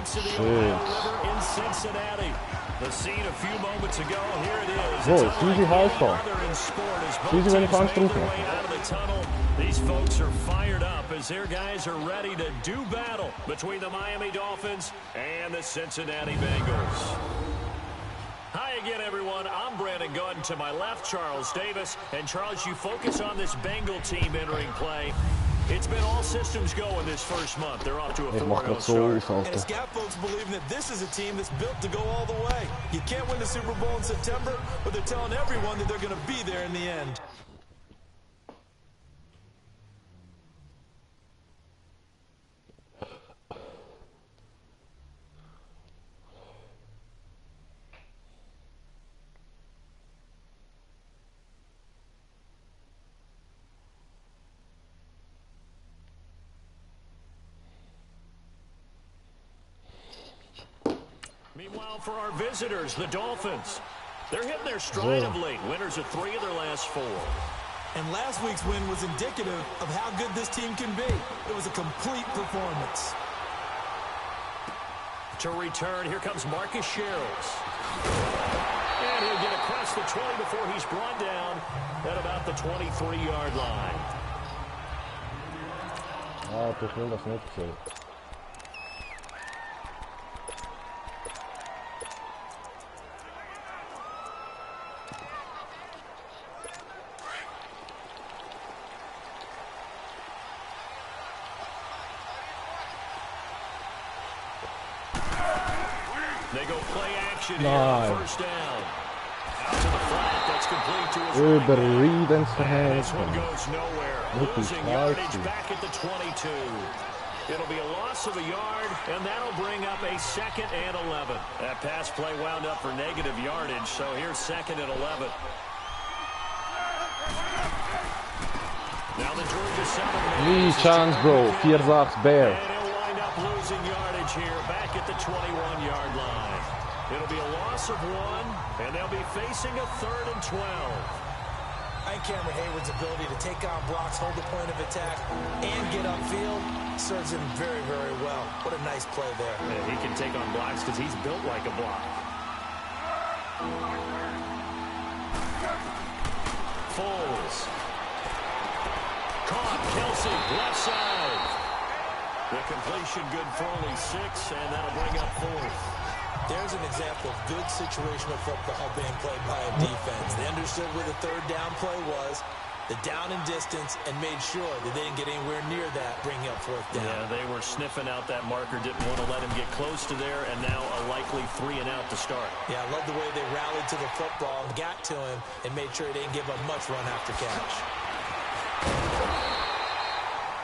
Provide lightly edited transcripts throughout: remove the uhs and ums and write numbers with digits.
banks of the Ohio River in Cincinnati. The scene a few moments ago, here it is. Wow, Suzy Highstar. Suzy, wenn ich anstrufen. These folks are fired up as their guys are ready to do battle between the Miami Dolphins and the Cincinnati Bengals. Hi again, everyone. I'm Brandon Gunn. To my left, Charles Davis. And Charles, you focus on this Bengal team entering play. It's been all systems go in this first month. They're off to a 4-0 start. And it's got folks believing that this is a team that's built to go all the way. You can't win the Super Bowl in September, but they're telling everyone that they're going to be there in the end. Meanwhile, for our visitors, the Dolphins, they're hitting their stride of late. Winners of 3 of their last 4. And last week's win was indicative of how good this team can be. It was a complete performance. To return, here comes Marcus Sherrills. And he'll get across the 20 before he's brought down at about the 23-yard line. Toch wil dat net gezegd. They go play action here on first down. Out to the flat, that's complete to his right. This one goes nowhere. Losing yardage back at the 22. It'll be a loss of a yard, and that'll bring up a 2nd and 11. That pass play wound up for negative yardage, so here's 2nd and 11. Now the Georgia 7. Lee chance, bro. 4-8 bear. And he'll wind up losing yardage here back at the 21-yard line. It'll be a loss of 1, and they'll be facing a 3rd and 12. I think Cameron Hayward's ability to take on blocks, hold the point of attack, and get upfield serves him very, very well. What a nice play there. Yeah, he can take on blocks because he's built like a block. Foles. Caught. Kelsey, left side. The completion good for only 6, and that'll bring up 4th. There's an example of good situational football being played by a defense. They understood where the 3rd down play was, the down and distance, and made sure that they didn't get anywhere near that, bringing up 4th down. Yeah, they were sniffing out that marker, didn't want to let him get close to there, and now a likely 3 and out to start. Yeah, I love the way they rallied to the football and got to him and made sure they didn't give up much run after catch.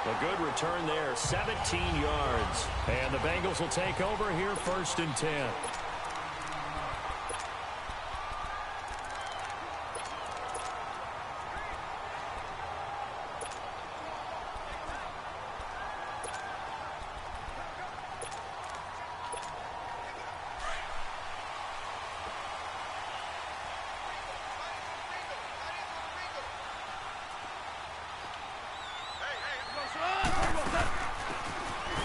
A good return there, 17 yards. And the Bengals will take over here, 1st and 10.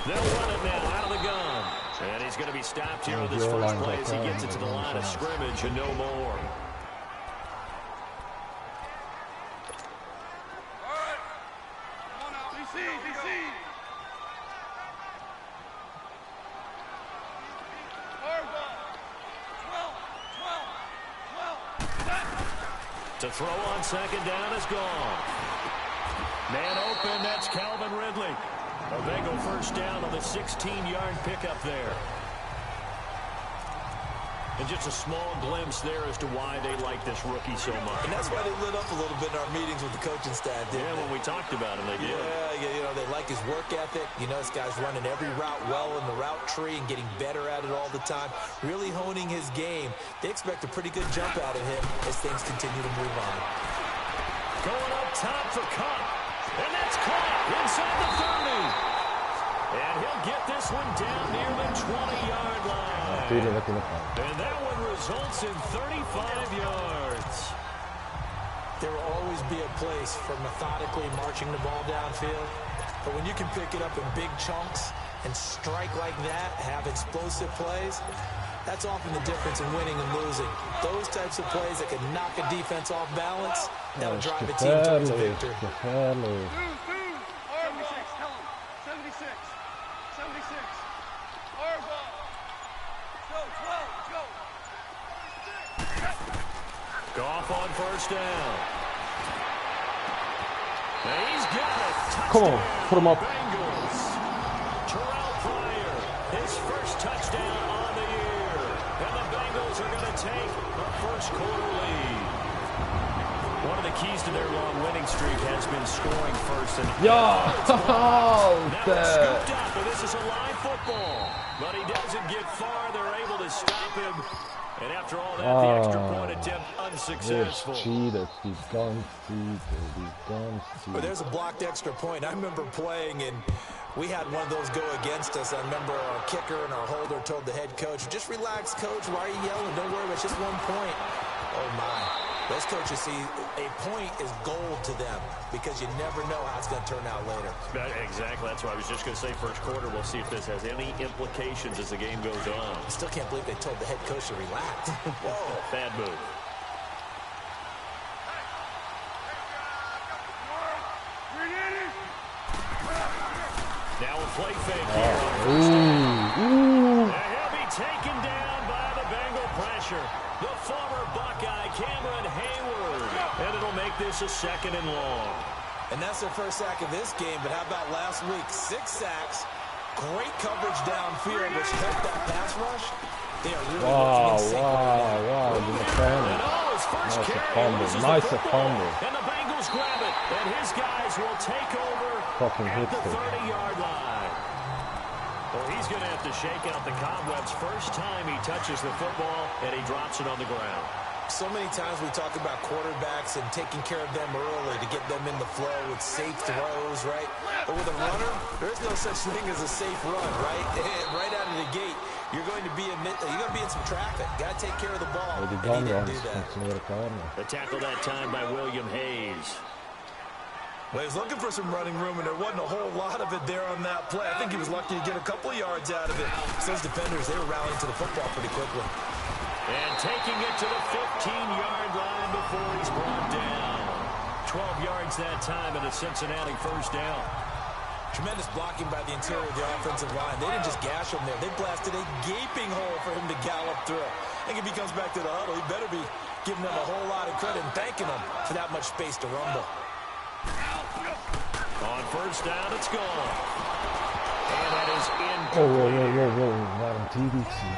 They'll run it now out of the gun. And he's going to be stopped here on this first play as he gets it to the line of scrimmage and no more. All right. Come on now. DC. To throw on 2nd down is gone. Man open, that's Calvin Ridley. A Bengal 1st down on the 16-yard pickup there. And just a small glimpse there as to why they like this rookie so much. And that's why they lit up a little bit in our meetings with the coaching staff, didn't they? When we talked about him, they did. Yeah, you know, they like his work ethic. You know, this guy's running every route well in the route tree and getting better at it all the time, really honing his game. They expect a pretty good jump out of him as things continue to move on. Going up top for Cup. And that's caught inside the 30. And he'll get this one down near the 20-yard line. And that one results in 35 yards. There will always be a place for methodically marching the ball downfield. But when you can pick it up in big chunks and strike like that, have explosive plays, that's often the difference in winning and losing. Those types of plays that can knock a defense off balance, that'll drive a team towards a victory. 76, tell him. 76. 76. Hard ball. Go, 12, go. Goff on first down. And he's got it. Come on, put him up. Bengals. Terrell Pryor, his first touchdown on the year. And the Bengals are going to take a first quarter lead. One of the keys to their long winning streak has been scoring first. And Ja! now it's scooped up, and this is a live football. But he doesn't get far. They're able to stop him. And after all that, the extra point attempt unsuccessful. But there's a blocked extra point. I remember playing, and we had one of those go against us. I remember our kicker and our holder told the head coach, just relax, coach. Why are you yelling? Don't worry, it's just 1 point. Oh, my. Those coaches see a point is gold to them because you never know how it's going to turn out later. Exactly. That's what I was just going to say. First quarter, we'll see if this has any implications as the game goes on. I still can't believe they told the head coach to relax. Whoa. Bad move. Now a play fake here. And he'll be taken down by the Bengal pressure. The former Buckeye, Cameron Hayward. And it'll make this a 2nd and long. And that's their first sack of this game, but how about last week? 6 sacks, great coverage downfield, which helped that pass rush. They are really looking in sync right now. And his first carry loses the football. And the Bengals grab it. And his guys will take over at the 30-yard line. Well, he's going to have to shake out the cobwebs first time he touches the football, and he drops it on the ground. So many times we talk about quarterbacks and taking care of them early to get them in the flow with safe throws, right? But with a runner, there's no such thing as a safe run, right? Right out of the gate, you're going to be in some traffic. Got to take care of the ball. And he didn't do that. The tackle that time by William Hayes. Well, he was looking for some running room, and there wasn't a whole lot of it there on that play. I think he was lucky to get a couple of yards out of it. So those defenders, they were rallying to the football pretty quickly. And taking it to the 15-yard line before he's brought down. 12 yards that time and a Cincinnati first down. Tremendous blocking by the interior of the offensive line. They didn't just gash him there. They blasted a gaping hole for him to gallop through. I think if he comes back to the huddle, he better be giving them a whole lot of credit and thanking them for that much space to rumble. On first down, it's gone. And that is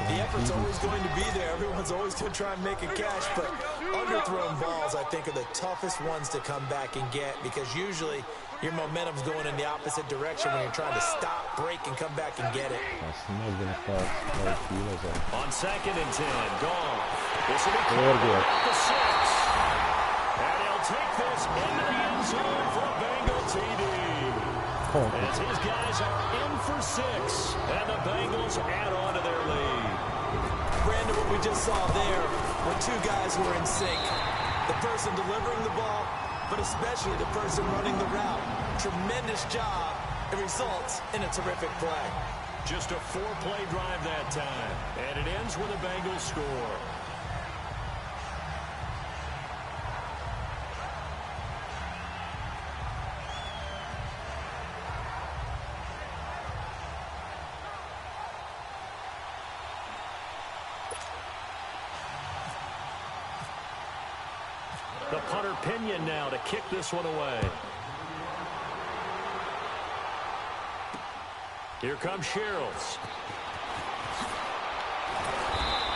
The effort's always going to be there. Everyone's always going to try and make a catch, but underthrown balls, I think, are the toughest ones to come back and get because usually your momentum's going in the opposite direction when you're trying to stop, break, and come back and get it. On 2nd and 10, gone. This will be caught at the 6. And he'll take this into the end zone for a Bengal TD. As his guys are in for 6, and the Bengals add on to their lead. Brandon, what we just saw there were 2 guys who were in sync. The person delivering the ball, but especially the person running the route. Tremendous job. It results in a terrific play. Just a 4-play drive that time, and it ends with a Bengals score. The punter Pinion now to kick this one away. Here comes Sherrills.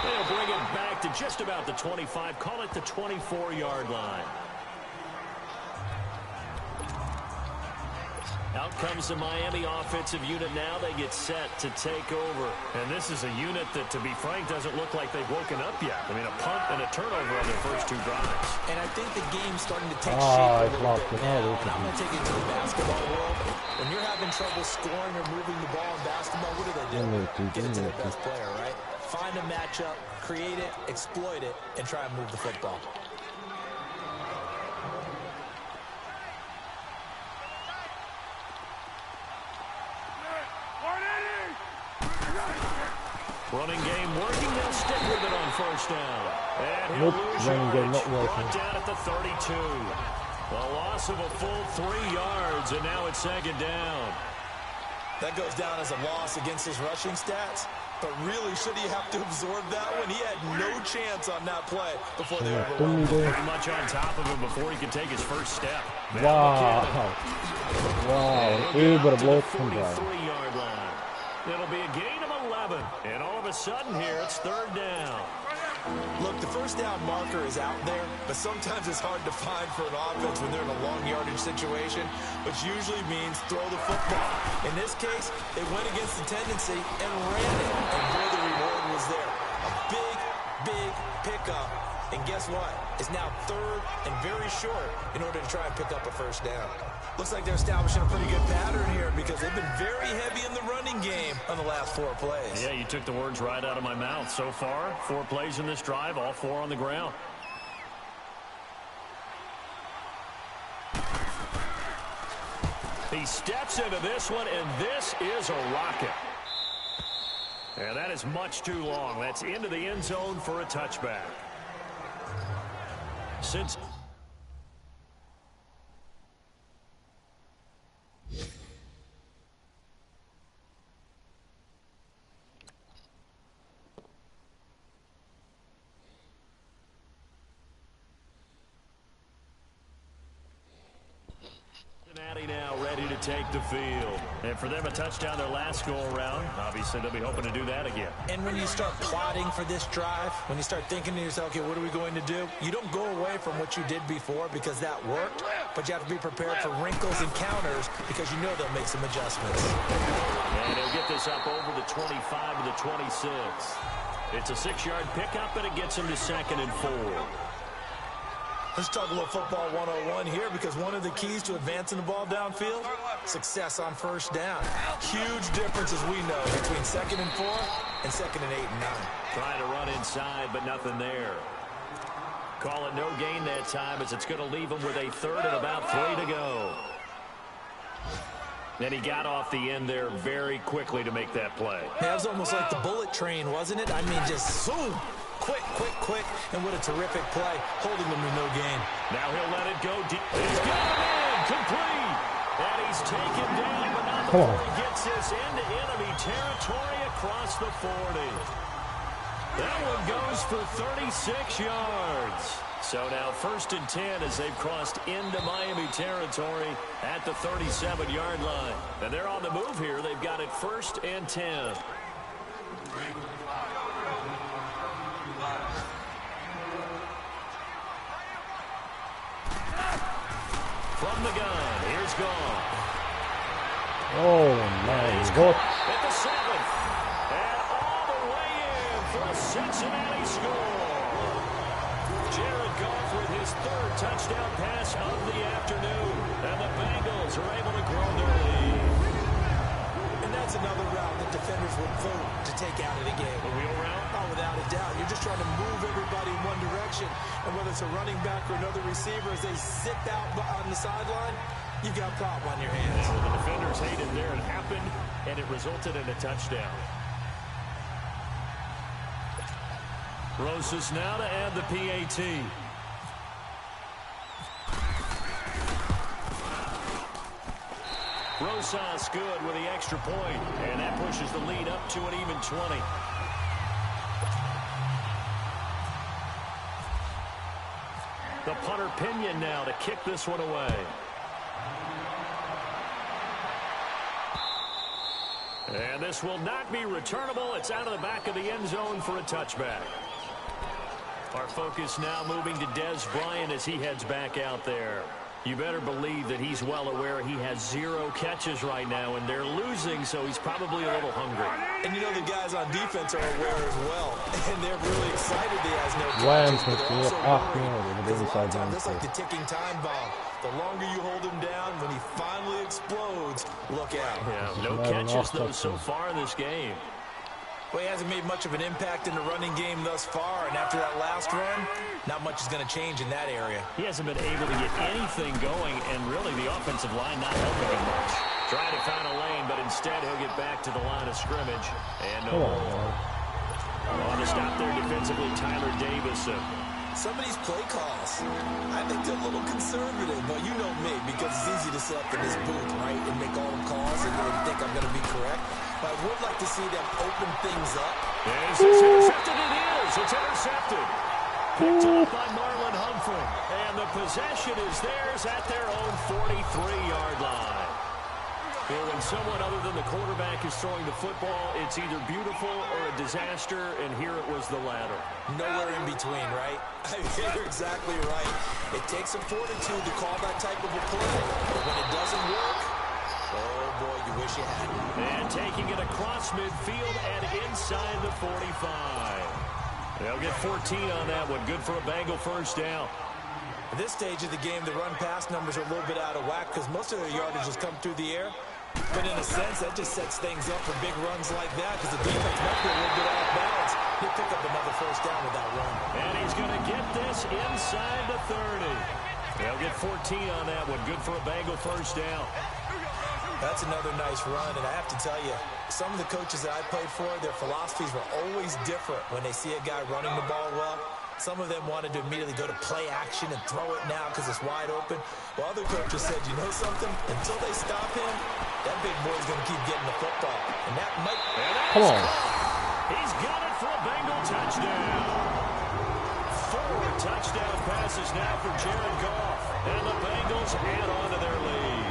They'll bring it back to just about the 25. Call it the 24-yard line. Out comes the Miami offensive unit now. They get set to take over. And this is a unit that, to be frank, doesn't look like they've woken up yet. I mean, a punt and a turnover on their first 2 drives. And I think the game's starting to take shape a little bit now. And I'm going to take it to the basketball world. When you're having trouble scoring or moving the ball in basketball, what do? Get it to the best player, right? Find a matchup, create it, exploit it, and try and move the football. Running game working. They'll stick with it on first down. And he'll lose running game not yardage. working. Brought down at the 32. A loss of a full 3 yards, and now it's second down. That goes down as a loss against his rushing stats. But really, should he have to absorb that one? He had no chance on that play before they overwhelmed him. Pretty much on top of him before he could take his first step. Wow. Wow. Uber block from there. 43-yard line. It'll be a gain of 11. And all of a sudden here, it's third down. Look, the first down marker is out there, but sometimes it's hard to find for an offense when they're in a long yardage situation, which usually means throw the football. In this case, they went against the tendency and ran it, and boy, the reward was there. A big, big pickup, and guess what? It's now third and very short in order to try and pick up a first down. Looks like they're establishing a pretty good pattern here because they've been very heavy in the running game on the last 4 plays. Yeah, you took the words right out of my mouth. So far, 4 plays in this drive, all 4 on the ground. He steps into this one, and this is a rocket. And that is much too long. That's into the end zone for a touchback. Since Cincinnati now ready to take the field. And for them, a touchdown their last go-around. Obviously, they'll be hoping to do that again. And when you start plotting for this drive, when you start thinking to yourself, okay, what are we going to do? You don't go away from what you did before because that worked, but you have to be prepared for wrinkles and counters because you know they'll make some adjustmts. And he'll get this up over the 25 to the 26. It's a 6-yard pickup, and it gets him to 2nd and 4. Let's talk a little football 101 here because one of the keys to advancing the ball downfield, success on first down. Huge difference, as we know, between 2nd and 4 and 2nd and 8 and 9. Trying to run inside, but nothing there. Call it no gain that time as it's going to leave him with a 3rd and about 3 to go. Then he got off the end there very quickly to make that play. That was almost like the bullet train, wasn't it? I mean, just zoom. Quick, and what a terrific play, holding them to no gain. Now he'll let it go deep. He's got him in, complete. And he's taken down, but not before he gets this into enemy territory across the 40. That one goes for 36 yards. So now 1st and 10 as they've crossed into Miami territory at the 37-yard line. And they're on the move here. They've got it 1st and 10. From the gun, here's Goff. Oh, my God. At the 7th. And all the way in for a Cincinnati score. Jared Goff with his 3rd touchdown pass of the afternoon. And the Bengals are able to grow their lead. And that's another route that defenders would vote to take out of the game. The wheel route? Oh, without a doubt. You're just trying to move everybody in one direction. And whether it's a running back or another receiver, as they sit out on the sideline, you've got a problem on your hands. And the defenders hated there. It happened, and it resulted in a touchdown. Rosas now to add the PAT. Rosas good with the extra point, and that pushes the lead up to an even 20. The punter Pinion now to kick this one away. And this will not be returnable. It's out of the back of the end zone for a touchback. Our focus now moving to Dez Bryant as he heads back out there. You better believe that he's well aware he has 0 catches right now, and they're losing, so he's probably a little hungry. And you know the guys on defense are aware as well, and they're really excited he has no catches, but they're also worried, because a lot of times that's like the ticking time bomb. The longer you hold him down, when he finally explodes, look out. Yeah, no catches, though, so far in this game. Well, he hasn't made much of an impact in the running game thus far, and after that last run, not much is going to change in that area. He hasn't been able to get anything going, and really the offensive line not helping him much. Trying to find a lane, but instead he'll get back to the line of scrimmage. And no more. to stop there defensively, Tyler Davison. Some of these play calls, I think they're a little conservative, but you know me, because it's easy to sit up in this booth, right, and make all the calls and then think I'm going to be correct. But I would like to see them open things up. Is this intercepted? It is. It's intercepted. Picked up by Marlon Humphrey. And the possession is theirs at their own 43-yard line. Well, when someone other than the quarterback is throwing the football, it's either beautiful or a disaster, and here it was the latter. Nowhere in between, right? You're exactly right. It takes some fortitude to call that type of a play. But when it doesn't work, oh, boy, you wish you had. And taking it across midfield and inside the 45. They'll get 14 on that one. Good for a Bengal first down. At this stage of the game, the run-pass numbers are a little bit out of whack because most of their yardage has come through the air. But in a sense, that just sets things up for big runs like that because the defense might be a little bit off balance. He'll pick up another first down with that run. And he's going to get this inside the 30. They'll get 14 on that one. Good for a Bengal first down. That's another nice run, and I have to tell you, some of the coaches that I played for, their philosophies were always different when they see a guy running the ball well. Some of them wanted to immediately go to play action and throw it now because it's wide open. While other coaches said, you know something? Until they stop him, that big boy's going to keep getting the football. And that might... Come on. He's got it for a Bengal touchdown. 4 touchdown passes now for Jared Goff. And the Bengals add on to their lead.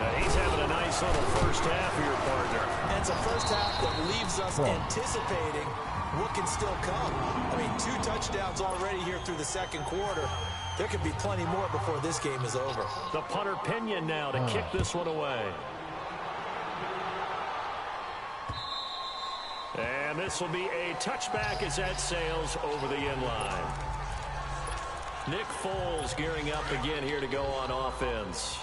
Now he's having a nice little first half here, partner. And it's a first half that leaves us anticipating what can still come. I mean, 2 touchdowns already here through the second quarter. There could be plenty more before this game is over. The punter Pinion now to kick this one away. And this will be a touchback as that sails over the end line. Nick Foles gearing up again here to go on offense.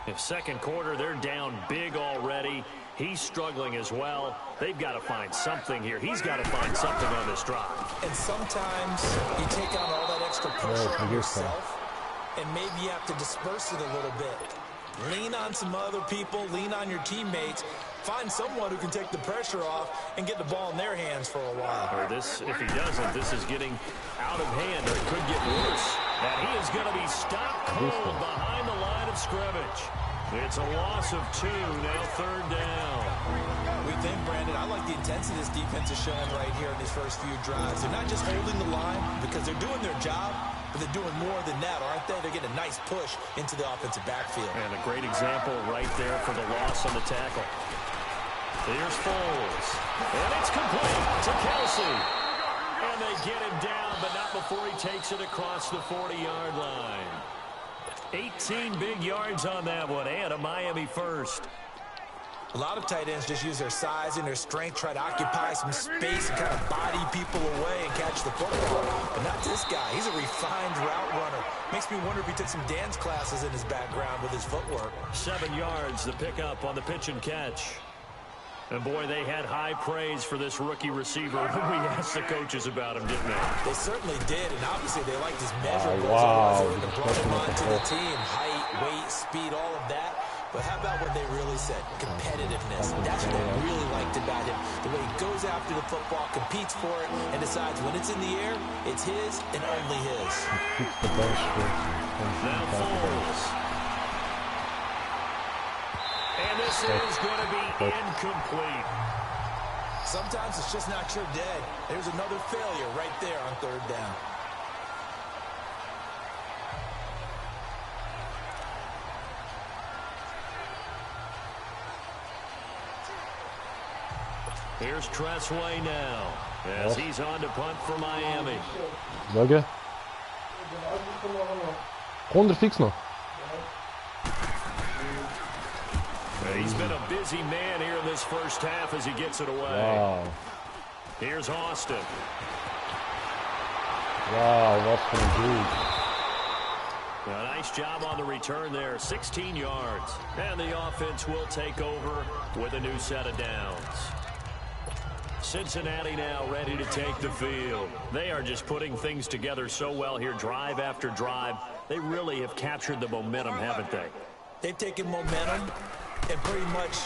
In second quarter, they're down big already. He's struggling as well. They've got to find something here. He's got to find something on this drive. And sometimes you take on all that extra pressure on yourself, and maybe you have to disperse it a little bit. Lean on some other people. Lean on your teammates. Find someone who can take the pressure off and get the ball in their hands for a while. Or this, if he doesn't, this is getting out of hand. Or it could get worse. And he is going to be stopped cold behind the line of scrimmage. It's a loss of 2, now third down. We think, Brandon, I like the intensity this defense is showing right here in these first few drives. They're not just holding the line because they're doing their job, but they're doing more than that, aren't they? They're getting a nice push into the offensive backfield. And a great example right there for the loss on the tackle. Here's Foles. And it's complete to Kelsey. And they get him down, but not before he takes it across the 40-yard line. 18 big yards on that one, and a Miami first. A lot of tight ends just use their size and their strength, try to occupy some space and kind of body people away and catch the football. But not this guy. He's a refined route runner. Makes me wonder if he took some dance classes in his background with his footwork. 7 yards, the pickup on the pitch and catch. And, boy, they had high praise for this rookie receiver when we asked the coaches about him, didn't they? They certainly did, and obviously they liked his measurables. They brought him onto the team. Height, weight, speed, all of that. But how about what they really said? Competitiveness. That's what they really liked about him. The way he goes after the football, competes for it, and decides when it's in the air, it's his and only his. Now Foles. And this is going to be incomplete. Sometimes it's just not your day. There's another failure right there on third down. Here's Tressway now as he's on to punt for Miami. Uwaga. Onder fix nog. He's been a busy man here in this first half as he gets it away. Wow. Here's Austin. Wow, wat voor een doel. A nice job on the return there, 16 yards. And the offense will take over with a new set of downs. Cincinnati now ready to take the field. They are just putting things together so well here, drive after drive. They really have captured the momentum, haven't they? They've taken momentum and pretty much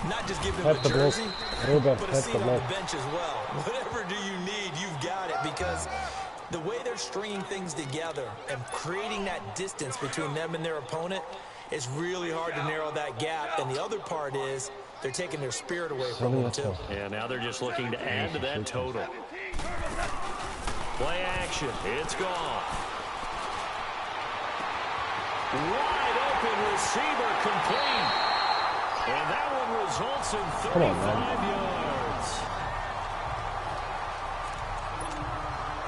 not just give him a jersey, but a seat on the bench as well. Whatever do you need, you've got it, because the way they're stringing things together and creating that distance between them and their opponent, it's really hard to narrow that gap. And the other part is they're taking their spirit away from them, too. Yeah, now they're just looking to add to that total. Play action. It's gone. Wide open receiver complete. And that one results in 35 yards.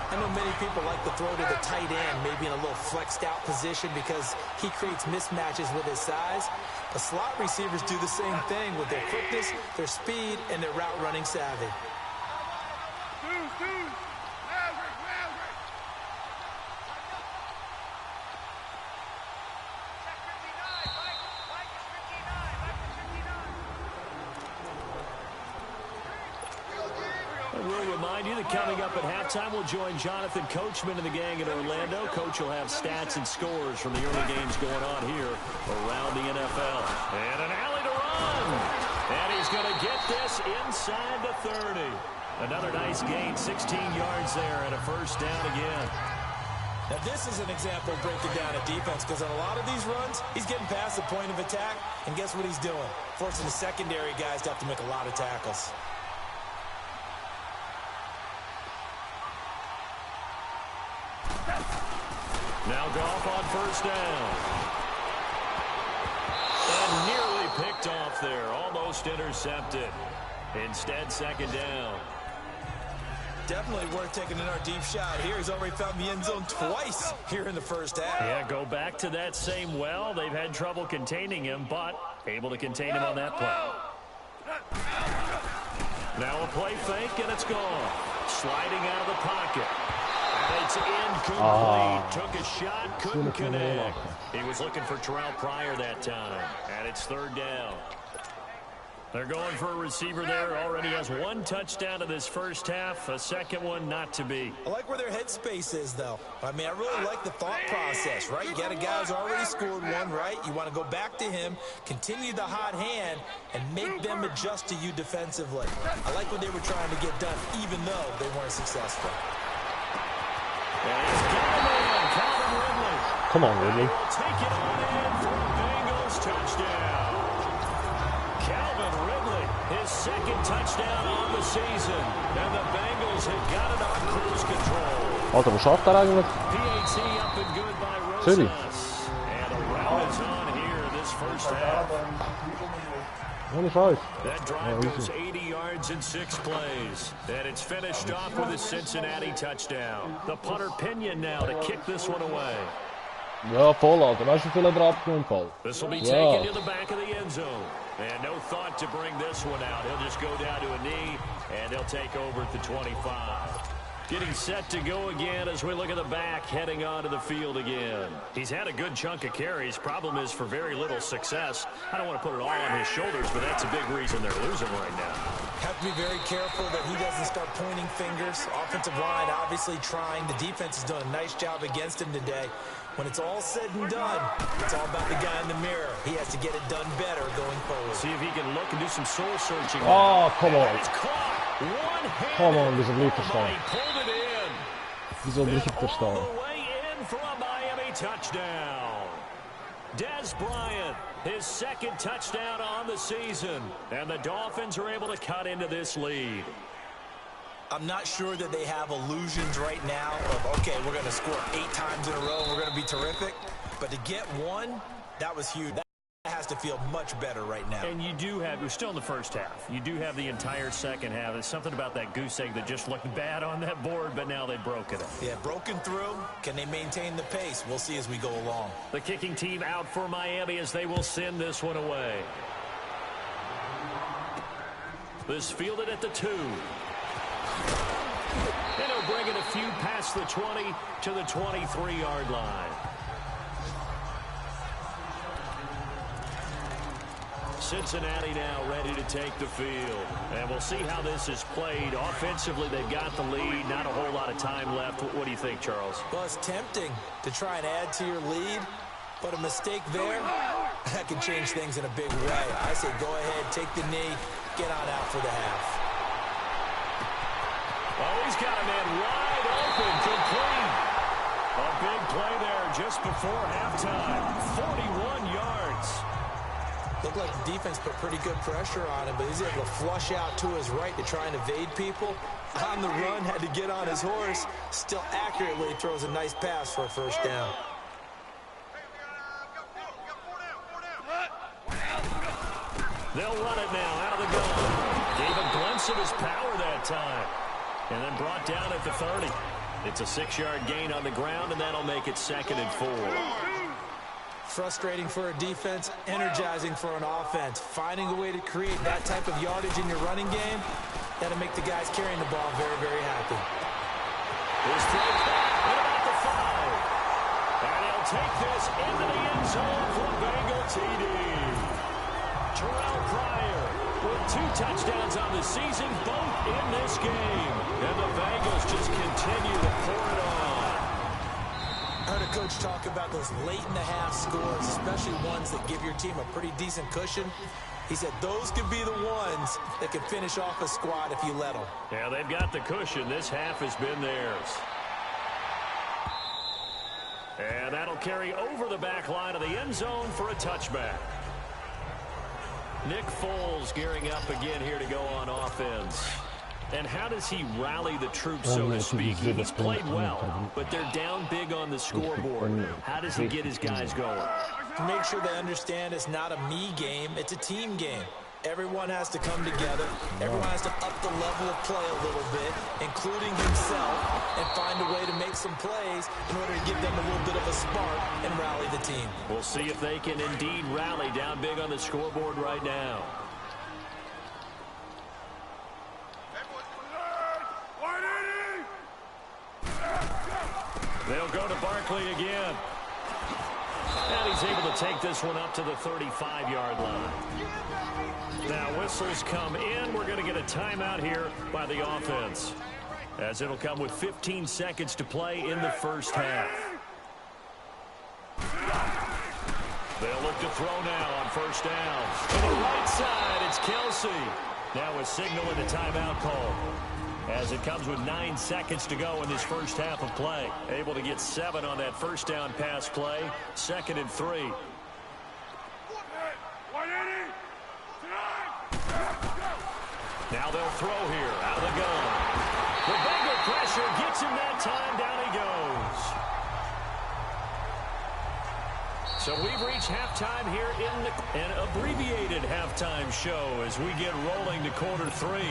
I know many people like to throw to the tight end, maybe in a little flexed out position because he creates mismatches with his size. But slot receivers do the same thing with their quickness, their speed, and their route running savvy. We'll remind you that coming up at halftime, we'll join Jonathan Coachman and the gang in Orlando. Coach will have stats and scores from the early games going on here around the NFL. And an alley to run. And he's going to get this inside the 30. Another nice gain, 16 yards there, and a first down again. Now, this is an example of breaking down a defense, because on a lot of these runs, he's getting past the point of attack, and guess what he's doing? Forcing the secondary guys to have to make a lot of tackles. Now Goff on first down. And nearly picked off there. Almost intercepted. Instead, second down. Definitely worth taking another deep shot here. He's already found the end zone twice here in the first half. Yeah, go back to that same well. They've had trouble containing him, but able to contain him on that play. Now a play fake, and it's gone. Sliding out of the pocket. It's incomplete. Took a shot, couldn't connect. He was looking for Terrell Pryor that time. And it's third down. They're going for a receiver there. Already has one touchdown in this first half. A second one not to be. I like where their headspace is, though. I mean, I really like the thought process, right? You got a guy who's already scored one, right? You want to go back to him, continue the hot hand, and make them adjust to you defensively. I like what they were trying to get done, even though they weren't successful. And he's got him in. Calvin Ridley. Come on, Ridley. Take it on in for a Bengals touchdown. Calvin Ridley, his second touchdown on the season. And the Bengals have got it on cruise control. Alter, was schafft daar eigenlijk? PAT up and good by Sorry. Rosas. And a round is on here this first half. 25. That drive goes 80 yards in 6 plays. And it's finished off with a Cincinnati touchdown. The punter Pinion now to kick this one away. Ja, vol laten. Als je veel erop komt, Paul. This will be taken to the back of the end zone. And no thought to bring this one out. He'll just go down to a knee, and they'll take over at the 25. Getting set to go again as we look at the back, heading onto the field again. He's had a good chunk of carries. Problem is for very little success. I don't want to put it all on his shoulders, but that's a big reason they're losing right now. Have to be very careful that he doesn't start pointing fingers. Offensive line obviously trying. The defense has done a nice job against him today. When it's all said and done, it's all about the guy in the mirror. He has to get it done better going forward. See if he can look and do some soul searching. Oh, come on. It's caught. Come on, dit is opnieuw verstaan. He pulled it in. Dit is opnieuw verstaan. All the way in for a Miami touchdown. Des Bryant, his second touchdown on the season. And the Dolphins are able to cut into this lead. I'm not sure that they have illusions right now of, okay, we're going to score 8 times in a row and we're going to be terrific. But to get one, that was huge. That has to feel much better right now. And you do have, you're still in the first half. You do have the entire second half. There's something about that goose egg that just looked bad on that board, but now they've broken it. Yeah, broken through. Can they maintain the pace? We'll see as we go along. The kicking team out for Miami as they will send this one away. This fielded at the 2. And he'll bring it a few past the 20 to the 23-yard line. Cincinnati now ready to take the field. And we'll see how this is played. Offensively, they've got the lead. Not a whole lot of time left. What do you think, Charles? Well, it's tempting to try and add to your lead, but a mistake there That can change things in a big way. I say go ahead, take the knee, get on out for the half. Oh, he's got a man wide open, complete. A big play there just before halftime. 41 yards. Looked like the defense put pretty good pressure on him, but he's able to flush out to his right to try and evade people. On the run, had to get on his horse. Still accurately throws a nice pass for a first down. They'll run it now out of the gun. Gave a glimpse of his power that time. And then brought down at the 30. It's a 6-yard gain on the ground, and that'll make it 2nd and 4. Frustrating for a defense, energizing for an offense. Finding a way to create that type of yardage in your running game, that'll make the guys carrying the ball very, very happy. Here's throw back at about the 5. And he'll take this into the end zone for a Bengal TD. Terrell Pryor with 2 touchdowns on the season, both in this game. And the Bengals just continue to pour it on. I heard a coach talk about those late-in-the-half scores, especially ones that give your team a pretty decent cushion. He said those could be the ones that can finish off a squad if you let them. Yeah, they've got the cushion. This half has been theirs. And that'll carry over the back line of the end zone for a touchback. Nick Foles gearing up again here to go on offense. And how does he rally the troops, so to speak? He's played well, but they're down big on the scoreboard. How does he get his guys going? To make sure they understand it's not a me game, it's a team game. Everyone has to come together. Everyone has to up the level of play a little bit, including himself, and find a way to make some plays in order to give them a little bit of a spark and rally the team. We'll see if they can indeed rally down big on the scoreboard right now. They'll go to Barkley again. And he's able to take this one up to the 35-yard line. Now whistles come in. We're going to get a timeout here by the offense, as it'll come with 15 seconds to play in the first half. They'll look to throw now on first down. To the right side, it's Kelsey. Now a signal in the timeout call, as it comes with 9 seconds to go in this first half of play. Able to get 7 on that first down pass play. 2nd and 3. Now they'll throw here out of the gun. The Bengal pressure gets him that time. Down he goes. So we've reached halftime here in an abbreviated halftime show as we get rolling to quarter 3.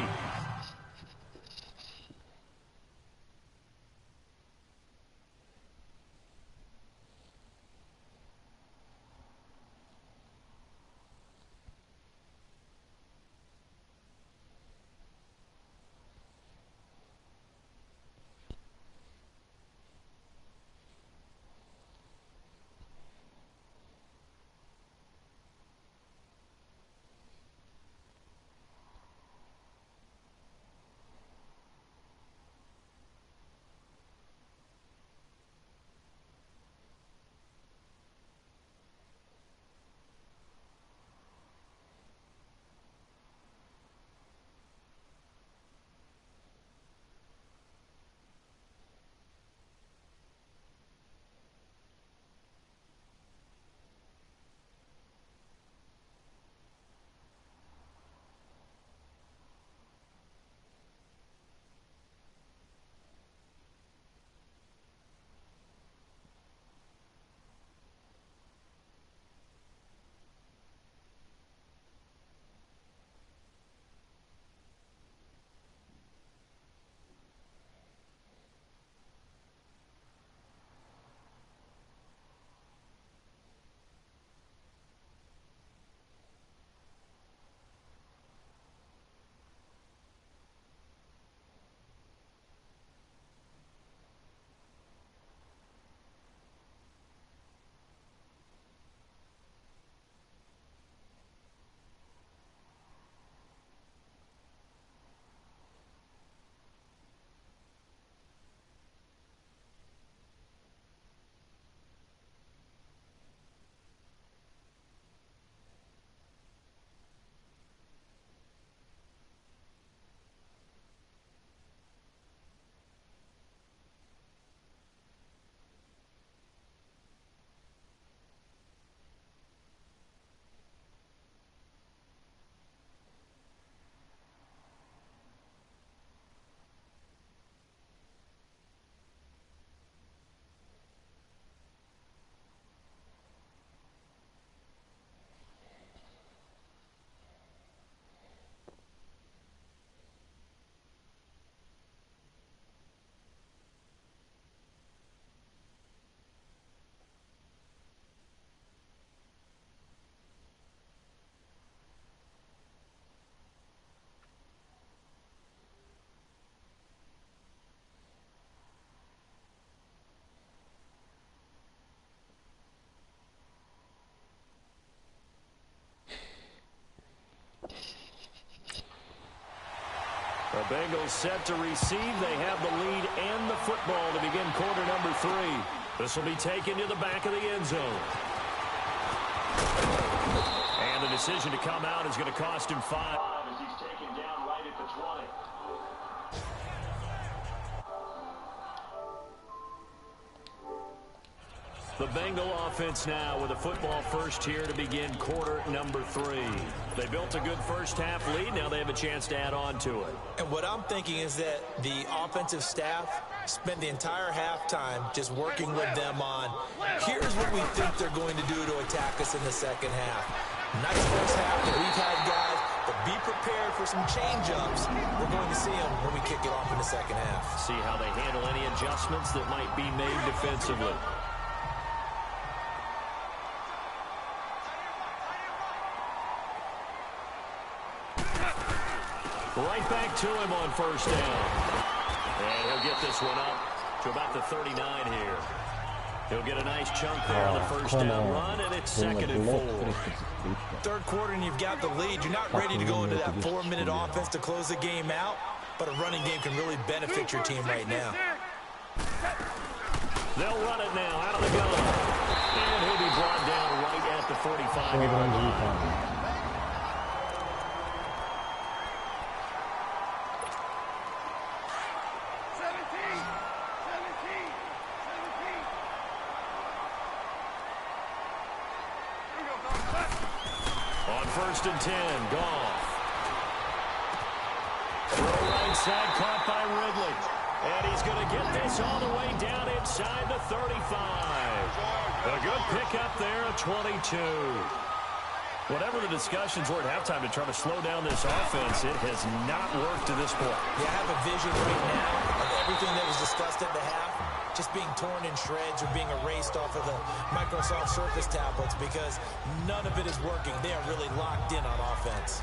Bengals set to receive. They have the lead and the football to begin quarter number 3. This will be taken to the back of the end zone. And the decision to come out is going to cost him 5 as he's taken down right at the 20. The Bengal offense now with a football first here to begin quarter number 3. They built a good first half lead. Now they have a chance to add on to it. And what I'm thinking is that the offensive staff spent the entire halftime just working with them on, here's what we think they're going to do to attack us in the second half. Nice first half that we've had, guys, but be prepared for some change-ups. We're going to see them when we kick it off in the second half. See how they handle any adjustments that might be made defensively. Right back to him on first down. And he'll get this one up to about the 39 here. He'll get a nice chunk there on the first down run, and it's 2nd and 4. Third quarter, and you've got the lead. You're not ready to go into that 4-minute offense to close the game out, but a running game can really benefit your team right now. They'll run it now out of the gun. And he'll be brought down right at the 45-yard line. First and 10, Goff. Throw right side, caught by Ridley. And he's going to get this all the way down inside the 35. A good pickup there, a 22. Whatever the discussions were at halftime to try to slow down this offense, it has not worked to this point. Yeah, I have a vision right now of everything that was discussed at the half just being torn in shreds or being erased off of the Microsoft Surface tablets because none of it is working. They are really locked in on offense.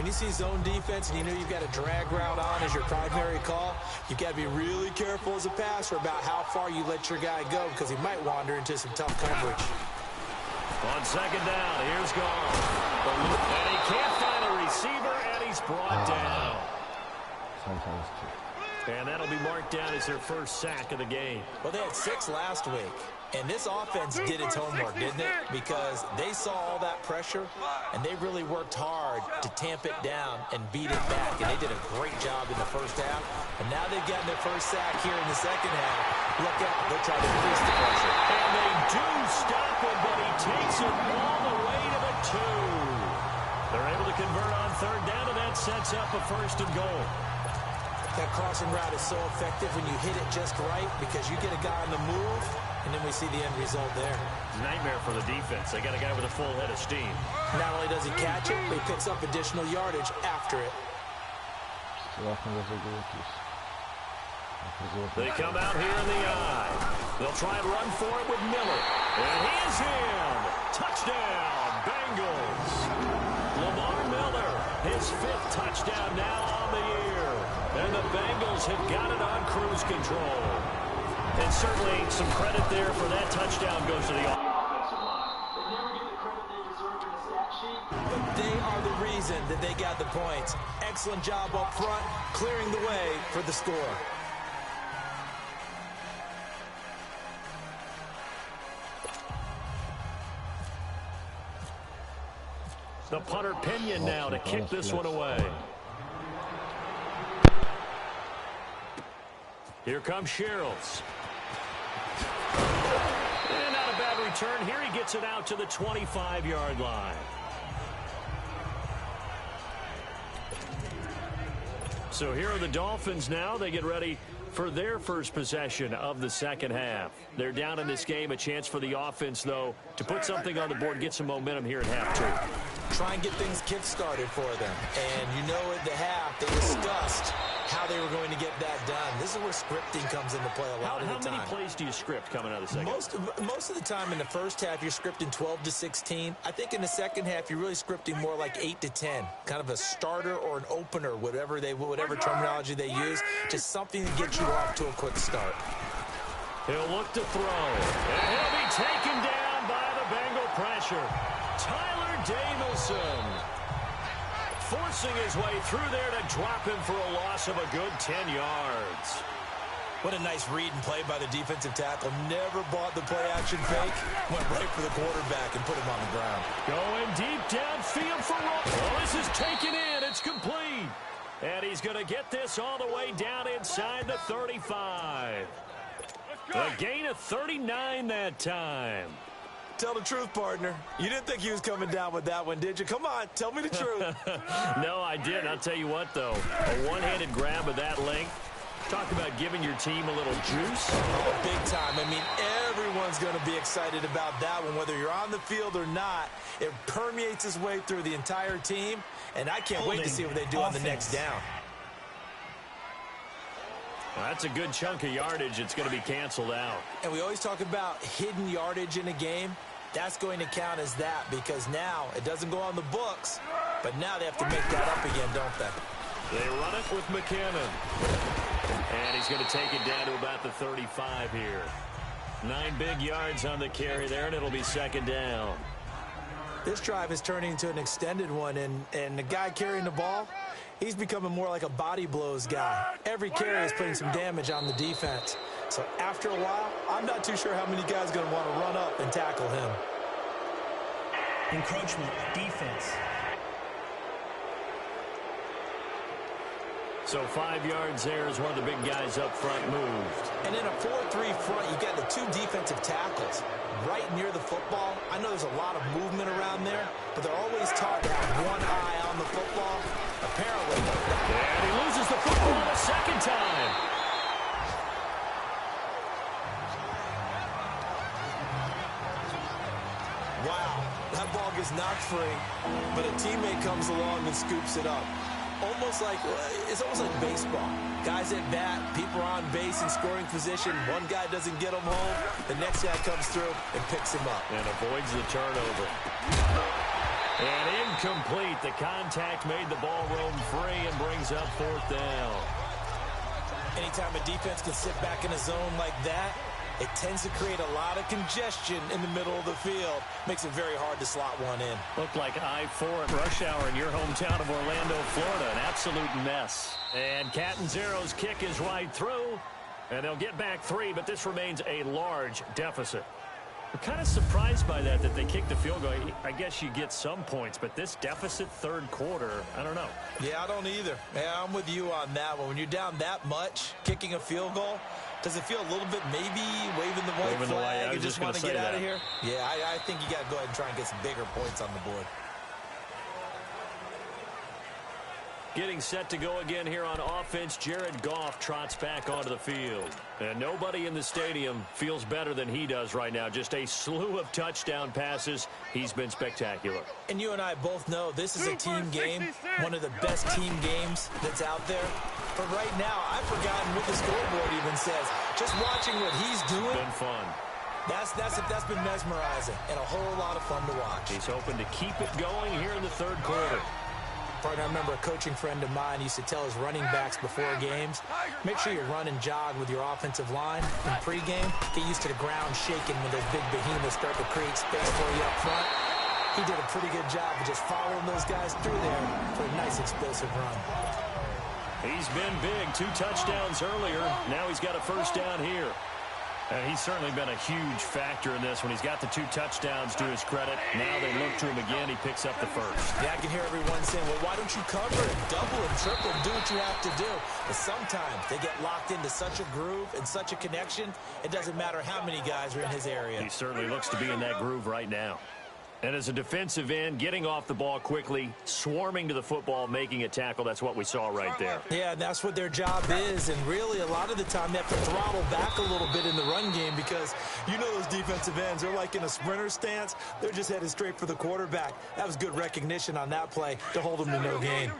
When you see zone defense and you know you've got a drag route on as your primary call, you've got to be really careful as a passer about how far you let your guy go because he might wander into some tough coverage. On second down, here's Goff. And he can't find a receiver, and he's brought down. And that'll be marked down as their first sack of the game. Well, they had 6 last week, and this offense did its homework, didn't it? Because they saw all that pressure, and they really worked hard to tamp it down and beat it back, and they did a great job in the first half. And now they've gotten their first sack here in the second half. Look out, they'll try to increase the pressure. And they do stop him, but he takes it all the way to the 2. They're able to convert on third down, and that sets up a first and goal. That crossing route is so effective when you hit it just right because you get a guy on the move, and then we see the end result there. It's a nightmare for the defense. They got a guy with a full head of steam. Not only does he catch it, but he picks up additional yardage after it. They come out here in the eye. They'll try and run for it with Miller. And he is in. Touchdown, Bengals. Lamar Miller, his 5th touchdown now on the year. And the Bengals have got it on cruise control. And certainly some credit there for that touchdown goes to the offensive line. They never get the credit they deserve in the stat sheet. But they are the reason that they got the points. Excellent job up front, clearing the way for the score. The punter Pinion now to kick this one away. Here comes Sherrills. And not a bad return. Here he gets it out to the 25-yard line. So here are the Dolphins now. They get ready for their first possession of the second half. They're down in this game. A chance for the offense, though, to put something on the board, get some momentum here at half 2. Try and get things kick-started for them. And you know at the half, they discussed how they were going to get that done. This is where scripting comes into play a lot of the time. How many plays do you script coming out of the second? Most of the time in the first half, you're scripting 12 to 16. I think in the second half, you're really scripting more like 8 to 10. Kind of a starter or an opener, whatever terminology they use. Just something to get you off to a quick start. He'll look to throw. And he'll be taken down by the Bengal pressure. Tyler Davison. forcing his way through there to drop him for a loss of a good 10 yards. What a nice read and play by the defensive tackle. Never bought the play-action fake. Went right for the quarterback and put him on the ground. Going deep downfield for Roll. Oh, this is taken in. It's complete. And he's going to get this all the way down inside the 35. A gain of 39 that time. Tell the truth, partner. You didn't think he was coming down with that one, did you? Come on, tell me the truth. No, I didn't. I'll tell you what, though. A one-handed grab of that length. Talk about giving your team a little juice. Oh, big time. I mean, everyone's going to be excited about that one, whether you're on the field or not. It permeates its way through the entire team, and I can't wait to see what they do on the next down. Well, that's a good chunk of yardage. It's going to be canceled out. And we always talk about hidden yardage in a game. That's going to count as that because now it doesn't go on the books, but now they have to make that up again, don't they? They run it with McKinnon. And he's going to take it down to about the 35 here. 9 big yards on the carry there, and it'll be second down. This drive is turning into an extended one, and the guy carrying the ball, he's becoming more like a body blows guy. Every carry is putting some damage on the defense. So after a while, I'm not too sure how many guys are going to want to run up and tackle him. Encroachment, defense. So 5 yards there as one of the big guys up front moved. And in a 4-3 front, you got the 2 defensive tackles right near the football. I know there's a lot of movement around there, but they're always taught to have one eye on the football. Apparently. And he loses the football a second time. Wow, that ball gets knocked free, but a teammate comes along and scoops it up. It's almost like baseball. Guys at bat, people are on base in scoring position. One guy doesn't get him home. The next guy comes through and picks him up. And avoids the turnover. And incomplete. The contact made the ball roam free and brings up 4th down. Anytime a defense can sit back in a zone like that, it tends to create a lot of congestion in the middle of the field. Makes it very hard to slot one in. Looked like I-4 at rush hour in your hometown of Orlando, Florida. An absolute mess. And Catanzaro's kick is right through. And they'll get back 3, but this remains a large deficit. I'm kind of surprised by that they kicked the field goal. I guess you get some points, but this deficit 3rd quarter, I don't know. Yeah, I don't either. Yeah, I'm with you on that one. When you're down that much, kicking a field goal, does it feel a little bit maybe waving the white flag and just want to get out of here? Yeah, I think you got to go ahead and try and get some bigger points on the board. Getting set to go again here on offense, Jared Goff trots back onto the field. And nobody in the stadium feels better than he does right now. Just a slew of touchdown passes. He's been spectacular. And you and I both know this is a team game, one of the best team games that's out there. But right now, I've forgotten what the scoreboard even says. Just watching what he's doing. Been fun. That's been mesmerizing and a whole lot of fun to watch. He's hoping to keep it going here in the 3rd quarter. Partner, I remember a coaching friend of mine used to tell his running backs before games, make sure you run and jog with your offensive line in pregame. Get used to the ground shaking when those big behemoths start to create space for you up front. He did a pretty good job of just following those guys through there for a nice explosive run. He's been big. 2 touchdowns earlier. Now he's got a 1st down here. He's certainly been a huge factor in this when he's got the 2 touchdowns to his credit. Now they look to him again. He picks up the 1st. Yeah, I can hear everyone saying, well, why don't you cover and double and triple and do what you have to do? But sometimes they get locked into such a groove and such a connection, it doesn't matter how many guys are in his area. He certainly looks to be in that groove right now. And as a defensive end, getting off the ball quickly, swarming to the football, making a tackle, that's what we saw right there. Yeah, that's what their job is. And really, a lot of the time, they have to throttle back a little bit in the run game because you know those defensive ends, they're like in a sprinter stance. They're just headed straight for the quarterback. That was good recognition on that play to hold them to no gain.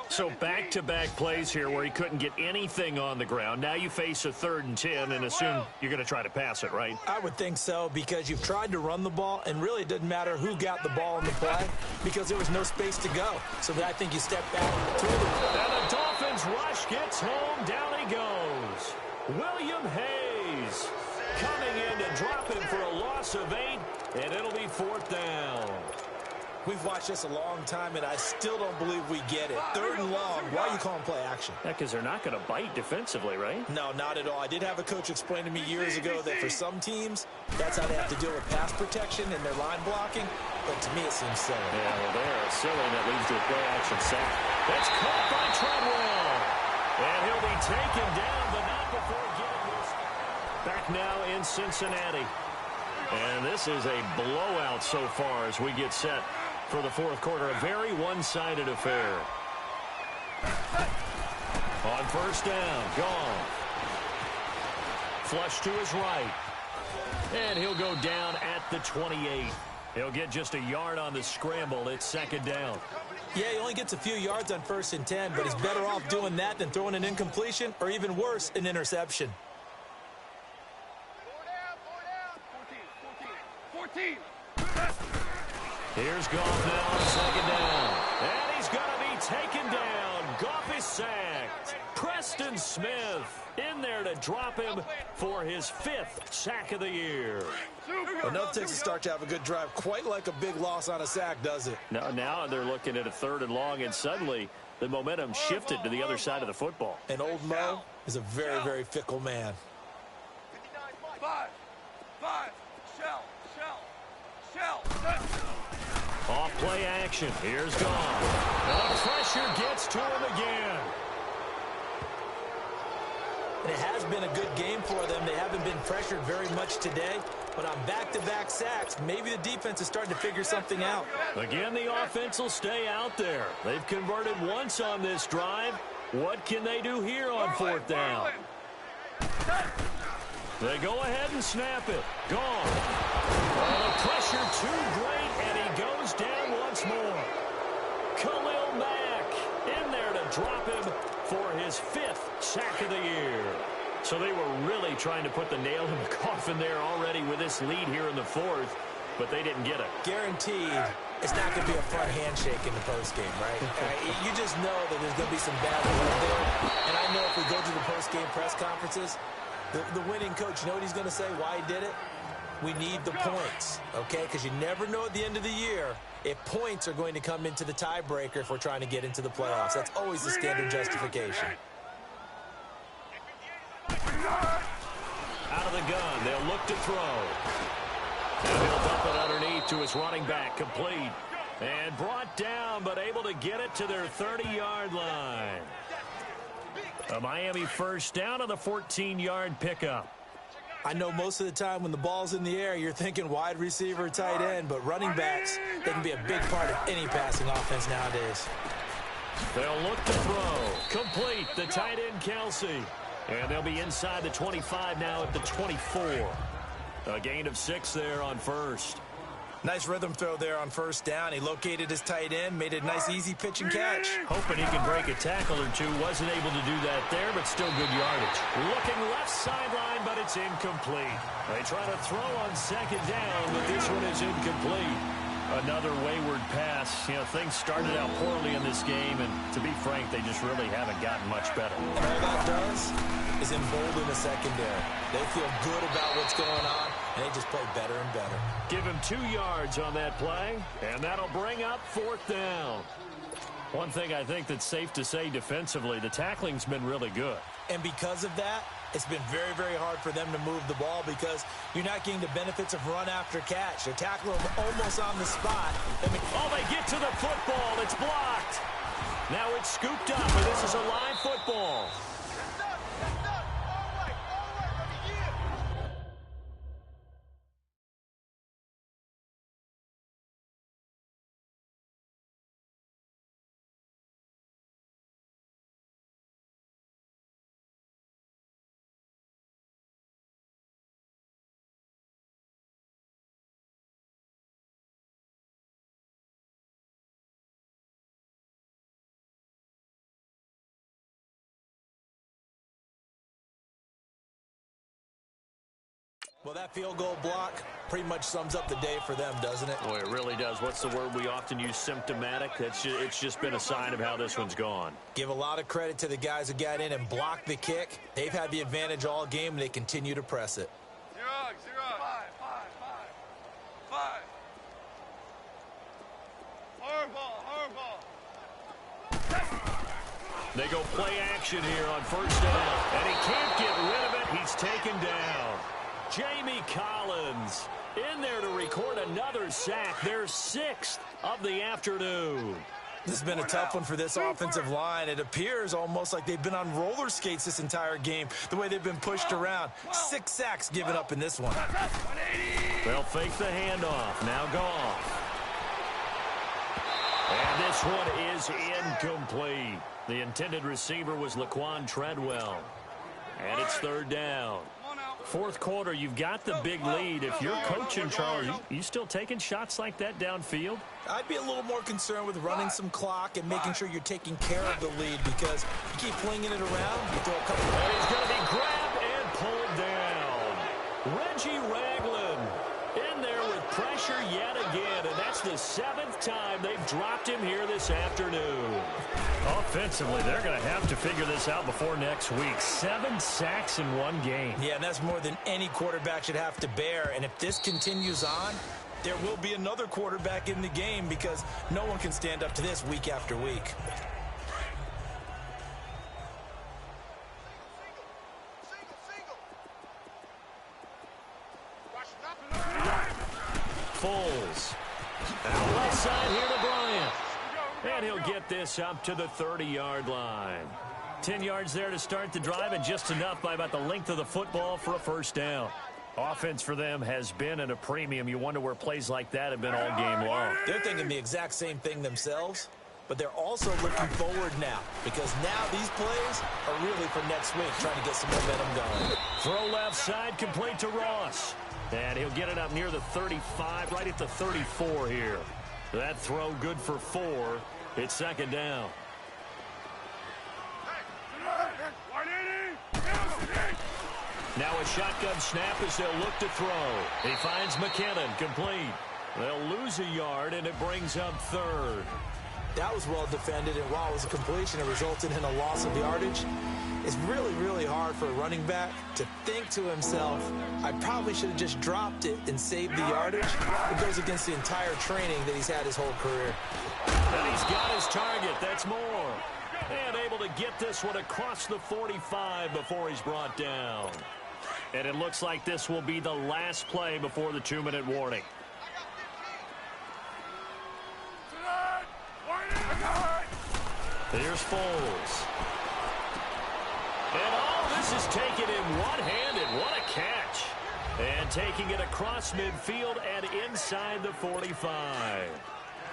So back-to-back plays here where he couldn't get anything on the ground. Now you face a 3rd and 10 and assume you're going to try to pass it, right? I would think so because you've tried to run the ball, and really it didn't matter who got the ball in the play because there was no space to go. So I think you step back through the and the Dolphins rush gets home. Down he goes. William Hayes coming in to drop him for a loss of 8, and it'll be 4th down. We've watched this a long time, and I still don't believe we get it. 3rd and long, why are you calling play action? Yeah, because they're not going to bite defensively, right? No, not at all. I did have a coach explain to me years ago that for some teams, that's how they have to deal with pass protection and their line blocking. But to me, it seems silly. Yeah, well, they're silly, and that leads to a play action sack. That's caught by Treadwell. And he'll be taken down, but not before getting this. Back now in Cincinnati. And this is a blowout so far as we get set for the 4th quarter. A very one-sided affair. On 1st down, gone. Flush to his right. And he'll go down at the 28. He'll get just a yard on the scramble. It's 2nd down. Yeah, he only gets a few yards on 1st and 10, but he's better off doing that than throwing an incompletion or even worse, an interception. 14. Here's Goff now on 2nd down. And he's going to be taken down. Goff is sacked. Preston Smith in there to drop him for his 5th sack of the year. Enough takes a start to have a good drive. Quite like a big loss on a sack, does it? Now they're looking at a 3rd and long, and suddenly the momentum shifted to the other side of the football. And old Mo is a very, very fickle man. 5. Shell. Off play action. Here's Goff. The pressure gets to him again. And it has been a good game for them. They haven't been pressured very much today. But on back-to-back sacks, maybe the defense is starting to figure something out. Again, the offense will stay out there. They've converted once on this drive. What can they do here on 4th down? They go ahead and snap it. Gone. Oh, the pressure too great, and he goes down once more. Khalil Mack in there to drop him for his 5th sack of the year. So they were really trying to put the nail in the coffin there already with this lead here in the 4th, but they didn't get it. Guaranteed it's not going to be a fun handshake in the postgame, right? You just know that there's going to be some bad blood there. And I know if we go to the postgame press conferences, the winning coach, you know what he's going to say, why he did it? We need the points, okay? Because you never know at the end of the year if points are going to come into the tiebreaker if we're trying to get into the playoffs. That's always the standard justification. Out of the gun, they'll look to throw. And he'll dump it underneath to his running back, complete. And brought down, but able to get it to their 30-yard line. A Miami 1st down on the 14-yard pickup. I know most of the time when the ball's in the air, you're thinking wide receiver, tight end, but running backs, they can be a big part of any passing offense nowadays. They'll look to throw. Complete, the tight end, Kelsey. And they'll be inside the 25 now at the 24. A gain of 6 there on 1st. Nice rhythm throw there on 1st down. He located his tight end, made a nice easy pitch and catch. Hoping he can break a tackle or two. Wasn't able to do that there, but still good yardage. Looking left sideline, but it's incomplete. They try to throw on 2nd down, but this one is incomplete. Another wayward pass. You know, things started out poorly in this game, and to be frank, they just really haven't gotten much better. And all that does is embolden the secondary. They feel good about what's going on, and they just play better and better. Give him 2 yards on that play, and that'll bring up 4th down. One thing I think that's safe to say defensively, the tackling's been really good. And because of that, it's been very, very hard for them to move the ball because you're not getting the benefits of run after catch. They're tackling them almost on the spot. They get to the football. It's blocked. Now it's scooped up, and this is a live football. Well, that field goal block pretty much sums up the day for them, doesn't it? Boy, it really does. What's the word we often use? Symptomatic. It's just been a sign of how this one's gone. Give a lot of credit to the guys who got in and blocked the kick. They've had the advantage all game, and they continue to press it. 0, 5. Hard ball, hard ball. They go play action here on first down. And he can't get rid of it. He's taken down. Jamie Collins in there to record another sack. Their 6th of the afternoon. This has been a tough one for this offensive line. It appears almost like they've been on roller skates this entire game, the way they've been pushed around. 6 sacks given up in this one. They'll fake the handoff. Now Goff. And this one is incomplete. The intended receiver was Laquan Treadwell. And it's 3rd down. 4th quarter, you've got the big lead. If you're coaching, Charles, you still taking shots like that downfield? I'd be a little more concerned with running some clock and making sure you're taking care of the lead, because you keep flinging it around, you throw a couple. And he's going to be grabbed and pulled down. Reggie Ragland in there with pressure yet again, and that's the 7th time they've dropped him here this afternoon. Offensively, they're going to have to figure this out before next week. 7 sacks in one game. Yeah, and that's more than any quarterback should have to bear. And if this continues on, there will be another quarterback in the game, because no one can stand up to this week after week. Foles. Out left side here to Bryant. And he'll get this up to the 30-yard line. 10 yards there to start the drive, and just enough by about the length of the football for a first down. Offense for them has been at a premium. You wonder where plays like that have been all game long. They're thinking the exact same thing themselves, but they're also looking forward now, because now these plays are really for next week, trying to get some momentum going. Throw left side, complete to Ross. And he'll get it up near the 35, right at the 34 here. That throw good for 4. It's 2nd down. Now a shotgun snap as they'll look to throw. He finds McKinnon, complete. They'll lose a yard, and it brings up 3rd. That was well defended, and while it was a completion, it resulted in a loss of yardage. It's really, really hard for a running back to think to himself, I probably should have just dropped it and saved the yardage. It goes against the entire training that he's had his whole career. And he's got his target. That's more. And able to get this one across the 45 before he's brought down. And it looks like this will be the last play before the 2-minute warning. Here's Foles. And all this is taken in one-handed. What a catch. And taking it across midfield and inside the 45.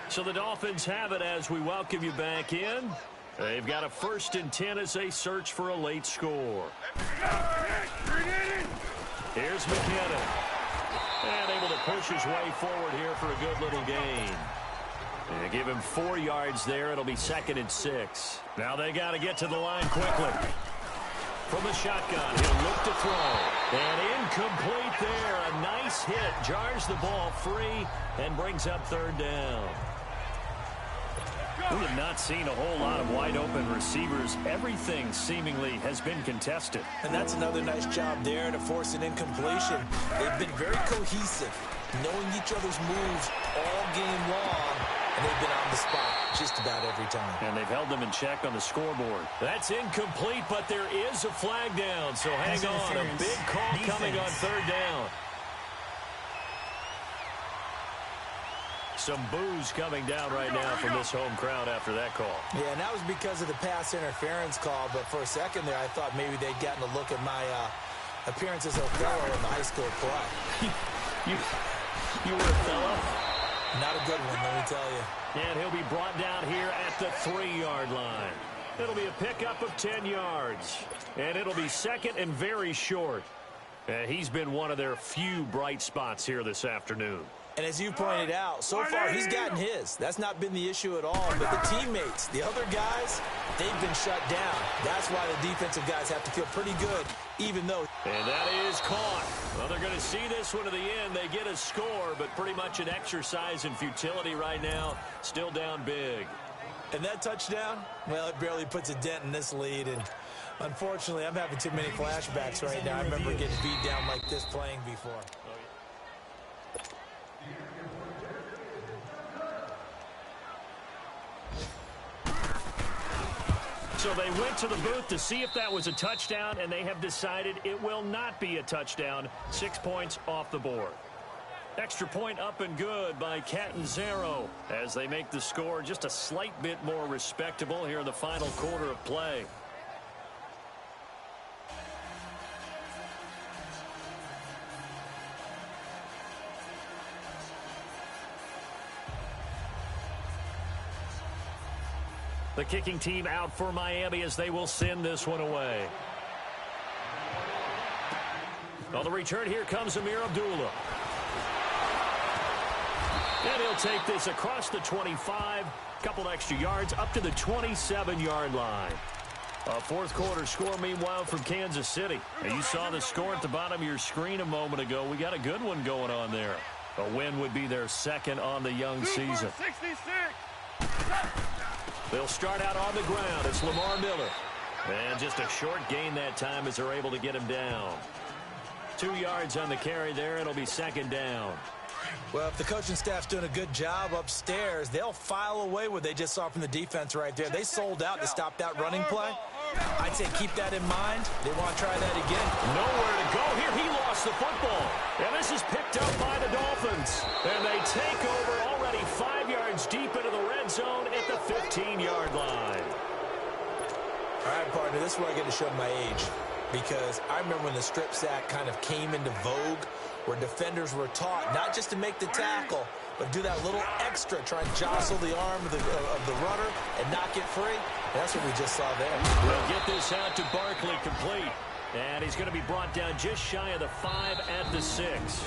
So the Dolphins have it as we welcome you back in. They've got a 1st and 10 as they search for a late score. Here's McKinnon. And able to push his way forward here for a good little gain. And give him 4 yards there. It'll be 2nd and 6. Now they got to get to the line quickly. From the shotgun, he'll look to throw. And incomplete there. A nice hit. Jars the ball free and brings up 3rd down. We have not seen a whole lot of wide-open receivers. Everything seemingly has been contested. And that's another nice job there to force an incompletion. They've been very cohesive, knowing each other's moves all game long, and they've been on the spot just about every time. And they've held them in check on the scoreboard. That's incomplete, but there is a flag down, so hang on. A big call coming on 3rd down. Some boos coming down right now from this home crowd after that call. Yeah, and that was because of the pass interference call, but for a second there I thought maybe they'd gotten a look at my appearance as Othello in the high school play. you were Othello? Not a good one, let me tell you. And he'll be brought down here at the 3-yard line. It'll be a pickup of 10 yards. And it'll be 2nd and very short. He's been one of their few bright spots here this afternoon. And as you pointed out, so far he's gotten his. That's not been the issue at all. But the teammates, the other guys, they've been shut down. That's why the defensive guys have to feel pretty good, even though. And that is caught. Well, they're going to see this one to the end. They get a score, but pretty much an exercise in futility right now. Still down big. And that touchdown, well, it barely puts a dent in this lead. And unfortunately, I'm having too many flashbacks right now. I remember getting beat down like this playing before. So they went to the booth to see if that was a touchdown, and they have decided it will not be a touchdown. 6 points off the board. Extra point up and good by Catanzaro as they make the score just a slight bit more respectable here in the final quarter of play. The kicking team out for Miami as they will send this one away. On the return, here comes Amir Abdullah. And he'll take this across the 25, couple extra yards up to the 27-yard line. A fourth quarter score, meanwhile, from Kansas City. And you saw the score at the bottom of your screen a moment ago. We got a good one going on there. A win would be their second on the young season. 66. They'll start out on the ground. It's Lamar Miller. And just a short gain that time as they're able to get him down. 2 yards on the carry there. It'll be second down. Well, if the coaching staff's doing a good job upstairs, they'll file away what they just saw from the defense right there. They sold out to stop that running play. I'd say keep that in mind. They want to try that again. Nowhere to go here. He lost the football. And this is picked up by the Dolphins. And they take over already 5 yards deep into the red zone at the 15-yard line. All right, partner, this is where I get to show my age. Because I remember when the strip sack kind of came into vogue, where defenders were taught not just to make the tackle, but do that little extra, try and jostle the arm of the runner and not get free. And that's what we just saw there. We'll get this out to Barkley complete. And he's going to be brought down just shy of the 5 at the 6.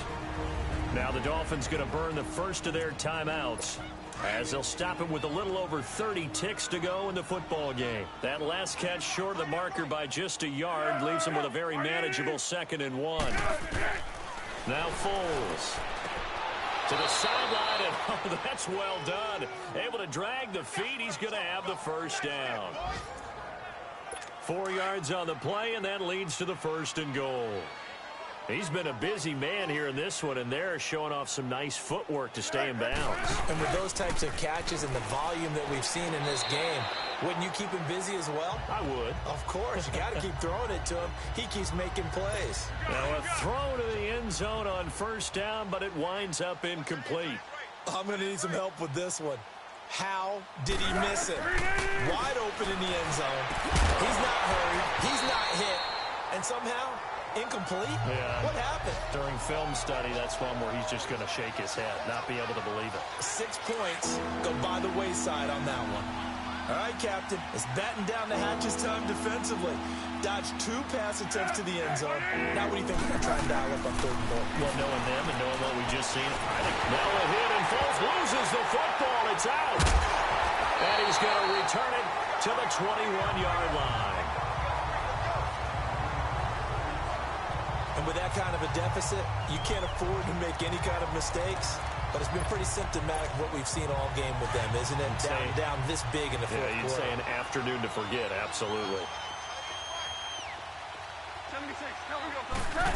Now the Dolphins going to burn the first of their timeouts as they'll stop him with a little over 30 ticks to go in the football game. That last catch short of the marker by just a yard leaves him with a very manageable 2nd and 1. Now Foles to the sideline, and oh, that's well done. Able to drag the feet. He's going to have the first down. 4 yards on the play, and that leads to the 1st and goal. He's been a busy man here in this one, and they're showing off some nice footwork to stay in bounds. And with those types of catches and the volume that we've seen in this game, wouldn't you keep him busy as well? I would. Of course. You got to keep throwing it to him. He keeps making plays. Now a throw to the end zone on 1st down, but it winds up incomplete. I'm going to need some help with this one. How did he miss it? Wide open in the end zone. He's not hurried. He's not hit. And somehow, incomplete? Yeah. What happened? During film study, that's one where he's just going to shake his head, not be able to believe it. 6 points go by the wayside on that one. All right, Captain. It's batten down the hatches time defensively. Dodged 2 pass attempts to the end zone. Now what do you think we're going to try and dial up on 3rd and goal? Well, knowing them and knowing what we just seen, I think now a hit and Foles loses the football. It's out. And he's going to return it to the 21-yard line. And with that kind of a deficit, you can't afford to make any kind of mistakes. But it's been pretty symptomatic of what we've seen all game with them, isn't it? Down this big in the fourth quarter. Yeah, you'd say an afternoon to forget, absolutely. 76. Here we go, 10.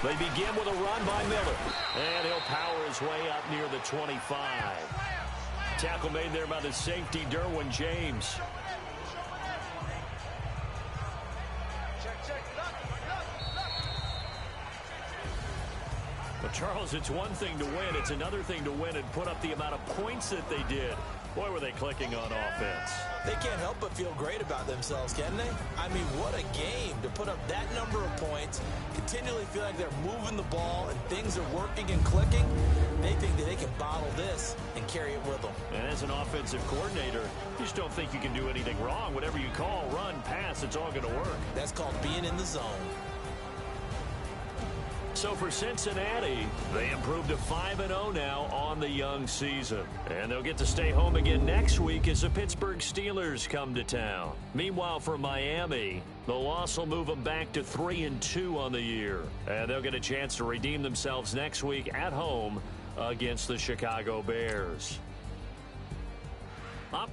They begin with a run by Miller. And he'll power his way up near the 25. Tackle made there by the safety, Derwin James. But, Charles, it's one thing to win. It's another thing to win and put up the amount of points that they did. Boy, were they clicking on offense. They can't help but feel great about themselves, can they? I mean, what a game to put up that number of points, continually feel like they're moving the ball and things are working and clicking. They think that they can bottle this and carry it with them. And as an offensive coordinator, you just don't think you can do anything wrong. Whatever you call, run, pass, it's all going to work. That's called being in the zone. So for Cincinnati, they improved to 5-0 now on the young season. And they'll get to stay home again next week as the Pittsburgh Steelers come to town. Meanwhile, for Miami, the loss will move them back to 3-2 on the year. And they'll get a chance to redeem themselves next week at home against the Chicago Bears. Up.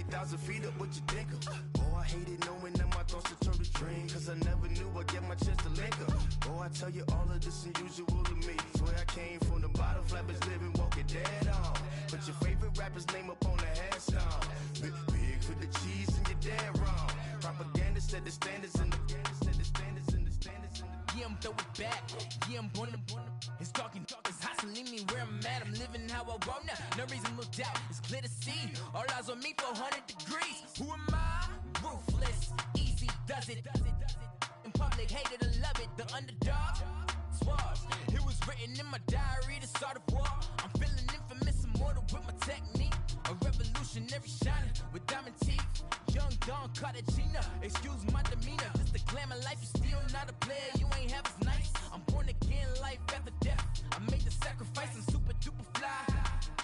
1,000 feet up, what you think of? Oh, I hated knowing that my thoughts would turn to dream, cause I never knew I'd get my chance to link up. Oh, I tell you all of this unusual to me. Swear I came from the bottom, flappers living, walking dead on. Put your favorite rapper's name up on the headstone. Big for the cheese and you're dead wrong. Propaganda said the standards in the yeah, I'm throw it back. Yeah, I'm born to. It's dark, it's hot, so leave me where I'm at. I'm living how I want now. No reason to doubt. It's clear to see. All eyes on me, 400 degrees. Who am I? Ruthless, easy, does it. In public, hate it or love it. The underdog, swabs. It was written in my diary to start a war. I'm feeling infamous, immortal with my technique. A revolutionary shining with diamond teeth. Young Don Cartagena, excuse my demeanor. Just the glamour life, you still not a player, you ain't half as nice. I'm born again, life after death. I made the sacrifice and super duper fly.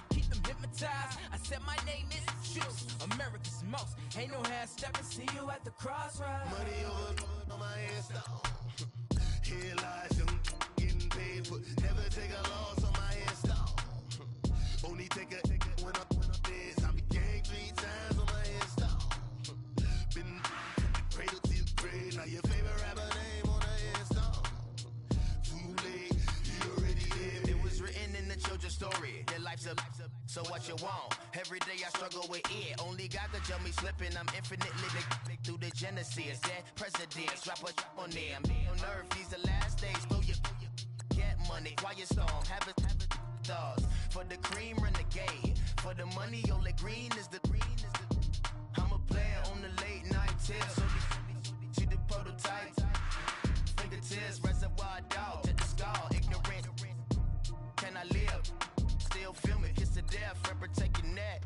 Keep them hypnotized. I said my name is Juice, America's most. Ain't no half stepping, see you at the crossroads. money over on my headstone. Here lies young getting paid for. Never take a loss on my headstone. Only take a when I'm dead. I be gang 3 times on my headstone. Been cradle to the grave. Now your favorite rapper name on the headstone. Too late, you already dead. It was written in the children's story. Their life's a so what you want. Every day I struggle with it. Only God could tell me slipping. I'm infinitely big through the genesis. Dead presidents, rapper on there. I'm on earth, these the last days. So you get money, quiet storm, have it stars. For the cream, renegade. For the money, only green is the I'm a player on the late night tips. So see the prototype. Fingertips, reservoir dog to the skull. Ignorant. Can I live? Still film it. Kiss to death, friend, protect your neck.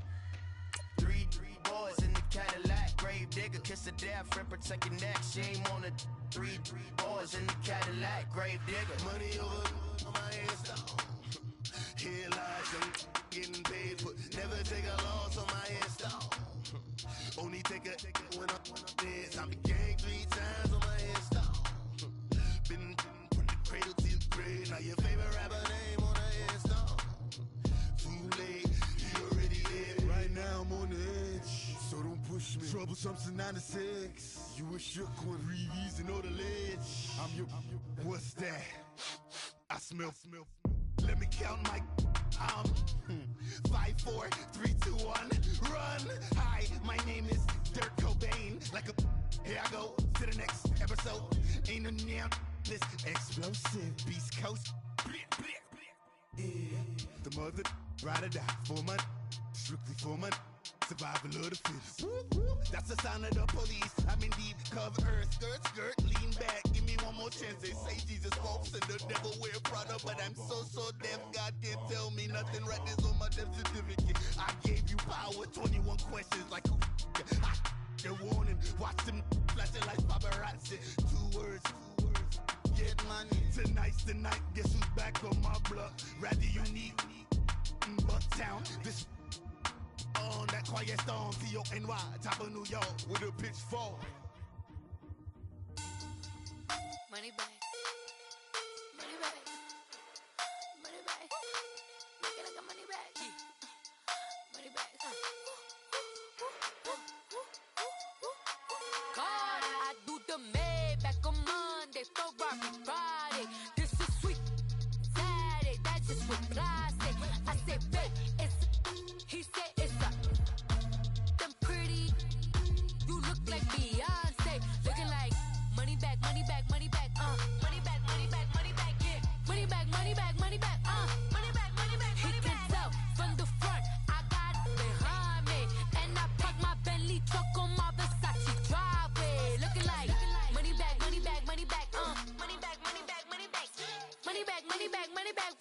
3 boys in the Cadillac. Grave digger, kiss to death, friend, protect your neck. Shame on the 3 boys in the Cadillac. Grave digger. Money over on my headstone. Here lies young getting paid for. Never take a loss on my headstone. Only take a when I'm dead. I be gang 3 times on my headstone. Been from the cradle to the grave. Now your favorite rapper name on the headstone. Too late, you already dead. Right now I'm on the edge, so don't push me. Troublesome since 96. You a shook one, breathe and know the ledge. I'm your. What's that? I smell. Let me count my 5, 4, 3, 2, 1, run. Hi, my name is Dirk Cobain. Like a here I go to the next episode. Ain't no damn this explosive Beast Coast. Yeah. The mother ride or die for money, strictly for money. Survival of the fittest. That's the sign of the police. I'm in deep cover earth. Skirt, lean back. Give me one more chance. They say Jesus walks and the devil wear Prada, but I'm so deaf. God can't tell me nothing. Write this on my death certificate. I gave you power. 21 questions like who? They're warning. Watch them flashing like paparazzi. 2 words. Get money. Tonight's the night. Guess who's back on my block? Rather unique. Bucktown. This. On that quiet storm, T-O-N-Y, top of New York, with a pitchfork. Money back. Money back. Money back. Make it like a money back. Money back. God, I do the Maybach on Monday, Ferrari Friday. This is sweet Saturday, that's just what I say. I say, babe, it's. He said it's a. Them pretty. You look like Beyonce. Looking like money back, money back, money back, money back, money back, money back, yeah. Money back, money back, money back, money back, money back, money back. He can tell from the front, I got it behind me. And I park my Bentley truck on my Versace driveway. Looking like money back, money back, money back, money back, money back, money back. Money back, money back, money back,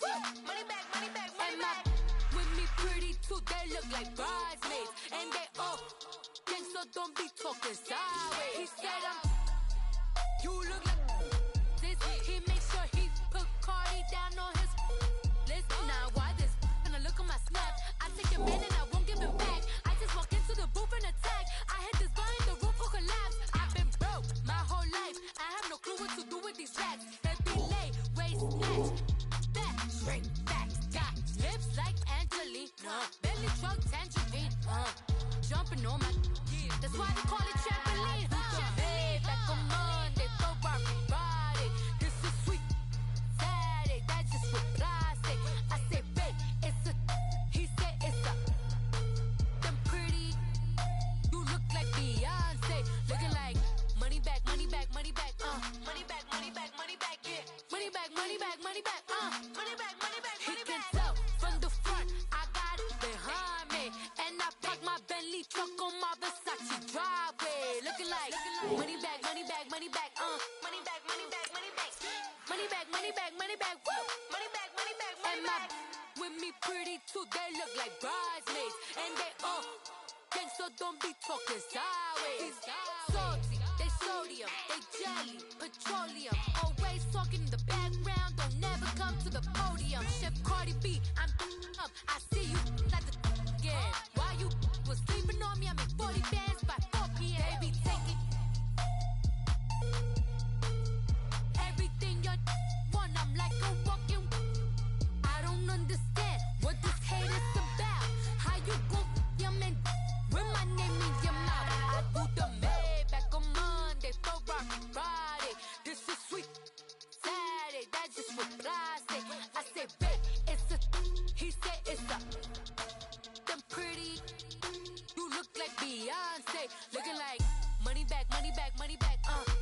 money back, money back, money back. With me pretty too, they look like bridesmaids. And they all gang, so don't be talking sideways. He said you look like this. He makes sure he put Cardi down on his list. Now why this? And I look at my snap. I take your man and I won't give him back. I just walk into the booth and attack. I hit this bar in the roof will collapse. I've been broke my whole life. I have no clue what to do with these racks. Heavy lay, waist snatch, back, straight back. Got lips like Angelina, belly truck tangerine, jumping on my. Money back, money back, money back. Money back, money back, money back. Woo! Money back, money back, money back. With me pretty too, they look like bridesmaids. And they all gang, so don't be talking sideways. Salty, they sodium, they jelly, petroleum. Always talking in the background, don't never come to the podium. Chef Cardi B, I'm up. I see you at the again. While you was sleeping on me, I make 40 bands by 4 p.m. They be taking everything you want. I'm like a walking. I don't understand what this hate is about. How you go your man with my name in your mouth? I do the Maybach on Monday for Rocky Friday. This is sweet Saturday. That's just what I say. I say, babe, it's a. He said it's a. Them pretty. You look like Beyonce. Looking like money back, money back, money back.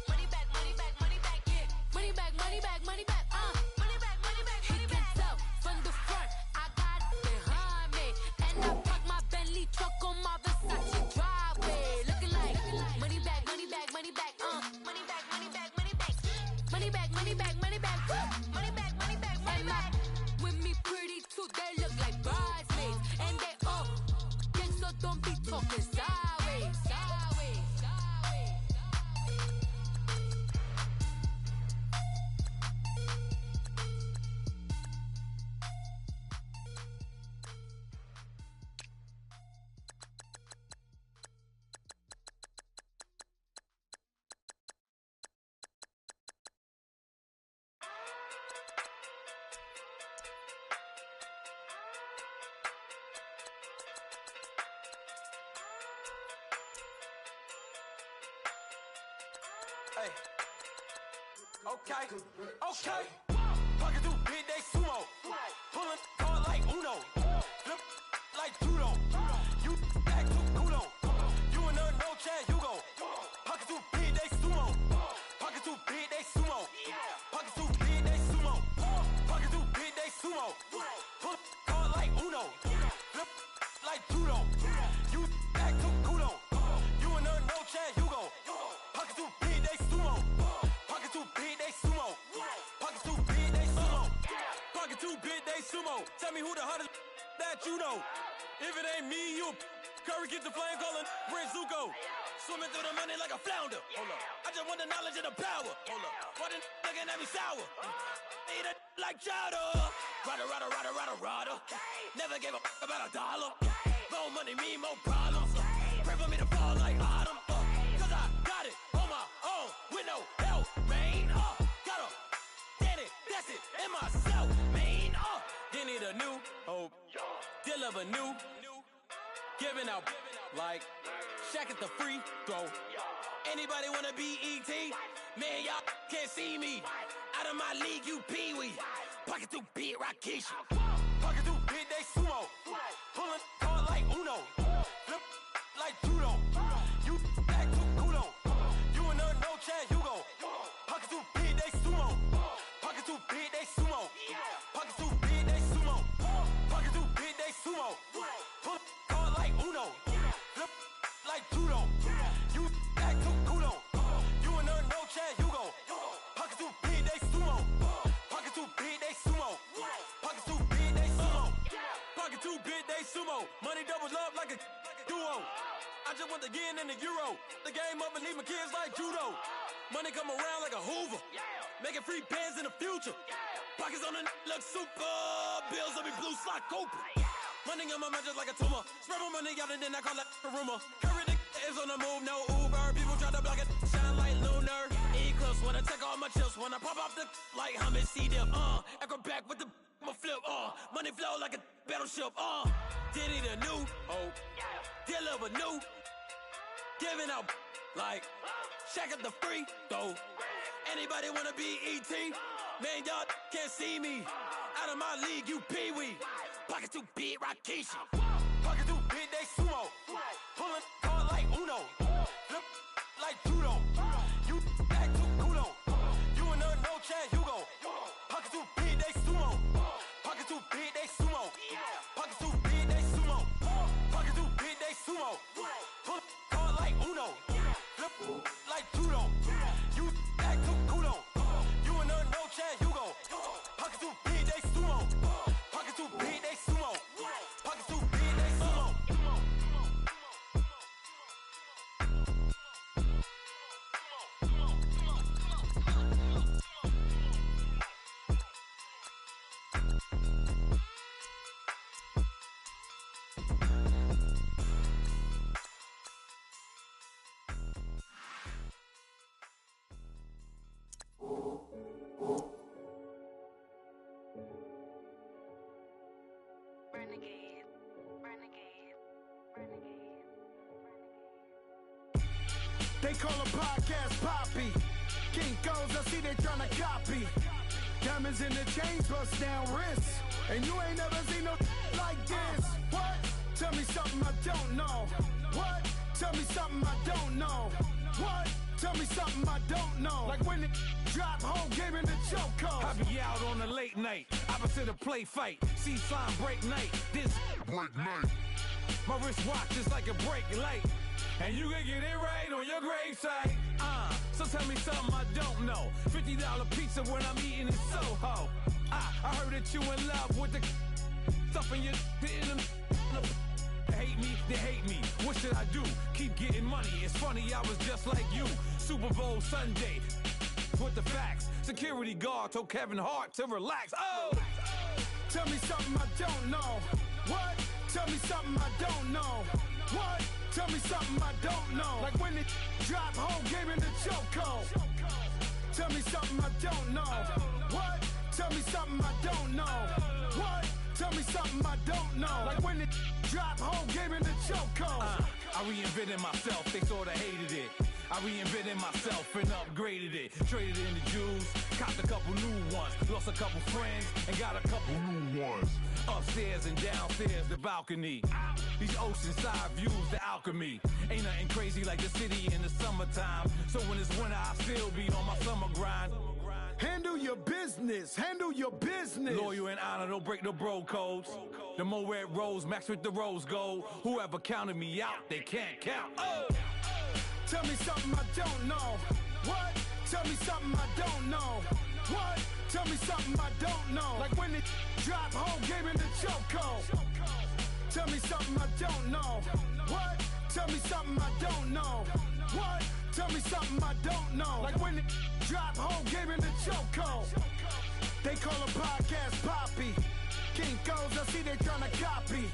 Money back, money back, money back. Yeah. Money back, money back, money back. Money back, money back, money back. He can tell from the front. I got it behind me. And I park my Bentley truck on my Versace driveway. Looking like money back, money back, money back. Money back, money back, money back. Money back, money back, money back. Money back, money back, money back. With me pretty too, they look like bridesmaids. And they all gang, so don't be talking sideways. Sideways, sideways. Hey. Okay. Fucking through big day sumo. Pulling hard like Uno. Flip like judo. You back to kudo. You and her no chance, you go. Pocket through big day sumo. Pocket through big day sumo. Pocket through big day sumo. Pocket through big day sumo. Pull hard like Uno. Flip like judo. You back to kudo. You and her no chance, you go. Pocket through big day sumo. Pocket through big day sumo. Pocket through big day sumo. Pocket through big day sumo. Tell me who the hottest that you know. If it ain't me, you Curry get the flame calling Prince Zuko. Swimming through the money like a flounder. Hold up. I just want the knowledge and the power. Hold up. Why the looking at me sour? Eat it like chowder. Rada. Never gave a about $1. More money, me, more problems. Pray for me to fall like autumn. Cause I got it on my own with no help, man. Gotta get it, that's it, in myself, man. They need a new hope, deal of a new, giving out like Shaq at the free throw. Anybody wanna be ET? Man, y'all can't see me. Out of my league, you pee-wee. Pocket through big Rakishi. Pocket through big day sumo. Pulling hard like Uno. Flip like judo. You back to kudo. You and her no chance, you go. Pocket through big day sumo. Pocket through big day sumo. Pocket through big day sumo. Pocket through big day sumo. Pull hard like Uno. Flip like judo. You back to kudo. You and her no chance, you go. Pocket through big day sumo. Pocket through big day sumo. Pocket through big day sumo. Pocket through big day sumo. Money doubles up like a duo. I just want the yen and the euro. The game up and leave my kids like judo. Money come around like a Hoover. Making free bands in the future. Pockets on the look super. Bills on me blue slot Cooper. Money on my mind just like a tumor. Spread my money out and then I call that a rumor. Curry the is on the move, no Uber. People try to block it, shine like lunar. Eclipse when I take all my chips. When I pop off the like hummus, see them. Acrobat with the flip. Money flow like a battleship. Diddy the new hope. Deal of a new. Giving out like Shaq at the free throw. Anybody wanna be ET? Man, y'all can't see me. Out of my league, you pee-wee. Pocket too big, Rakishi. Pocket too big, they sumo. Pulling hard like Uno. Flip like judo. You back to kudo. You and her no chance, you go. Pocket too big, they sumo. Pocket too big, they sumo. Pocket too big, they sumo. Pocket too big, they sumo. Pull hard like Uno. Flip like judo. You back call a podcast Poppy. Kinkos, I see they tryna copy. Diamonds in the chains, bust down wrists. And you ain't never seen no like this. What? Tell me something I don't know. What? Tell me something I don't know. What? Tell me something I don't know. Like when it drop, whole game in the chokehold. I be out on a late night, opposite a play fight. See sign break night, this break night. My wristwatch is like a break light. And you can get it right on your gravesite. So tell me something I don't know. $50 pizza when I'm eating in Soho. I heard that you in love with the stuff in your hate me, they hate me. What should I do? Keep getting money. It's funny, I was just like you. Super Bowl Sunday with the facts. Security guard told Kevin Hart to relax. Oh! Tell me something I don't know. What? Tell me something I don't know. What? Tell me something I don't know. Like when it drop, whole game in the chokehold. Tell me something I don't know. What? Tell me something I don't know. What? Tell me something I don't know. Like when it drop, whole game in the chokehold. I reinvented myself, they sorta hated it. I reinvented myself and upgraded it. Traded in the Jews, copped a couple new ones. Lost a couple friends and got a couple new ones. Upstairs and downstairs, the balcony. These oceanside views, the alchemy. Ain't nothing crazy like the city in the summertime. So when it's winter, I still be on my summer grind. Handle your business, handle your business. Loyal and honor, don't break the bro codes. The more red rose, max with the rose gold. Whoever counted me out, they can't count. Oh! Tell me something I don't know. What? Tell me something I don't know. What? Tell me something I don't know. Like when it drop, whole game in the chokehold. Tell me something I don't know. What? Tell me something I don't know. What? Tell me something I don't know. Like when it drop, whole game in the chokehold. They call a podcast Poppy. Kinkos, I see they tryna copy.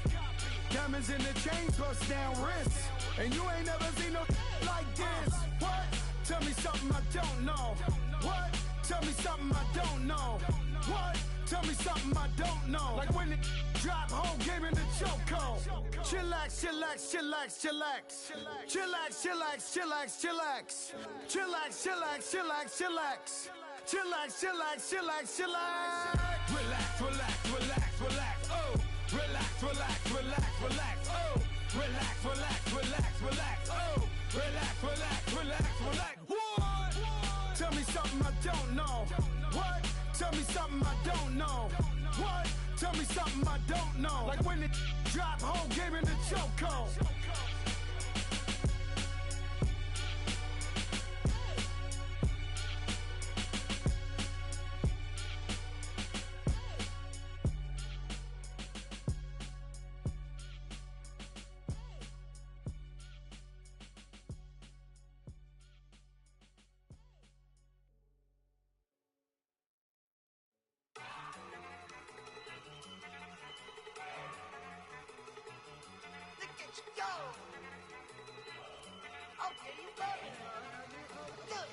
Diamonds in the chains, bust down wrists. And you ain't never seen no like this. What? Tell me something I don't know. What? Tell me something I don't know. What? Tell me something I don't know. Like when it drop, whole game in the chokehold. Chillax, chillax, chillax, chillax. Chillax, chillax, chillax, chillax. Chillax, chillax, chillax, chillax. Chillax, chillax, chillax, chillax. Relax, relax, relax, relax. Oh! Relax, relax, relax, relax. Oh! Relax, relax, relax, relax. Oh! Relax, relax, relax, relax. What? Tell me something I don't know. What? Tell me something I don't know. What? Tell me something I don't know. Like when it drop, whole game in the chokehold. Go! Okay, you got it. Look.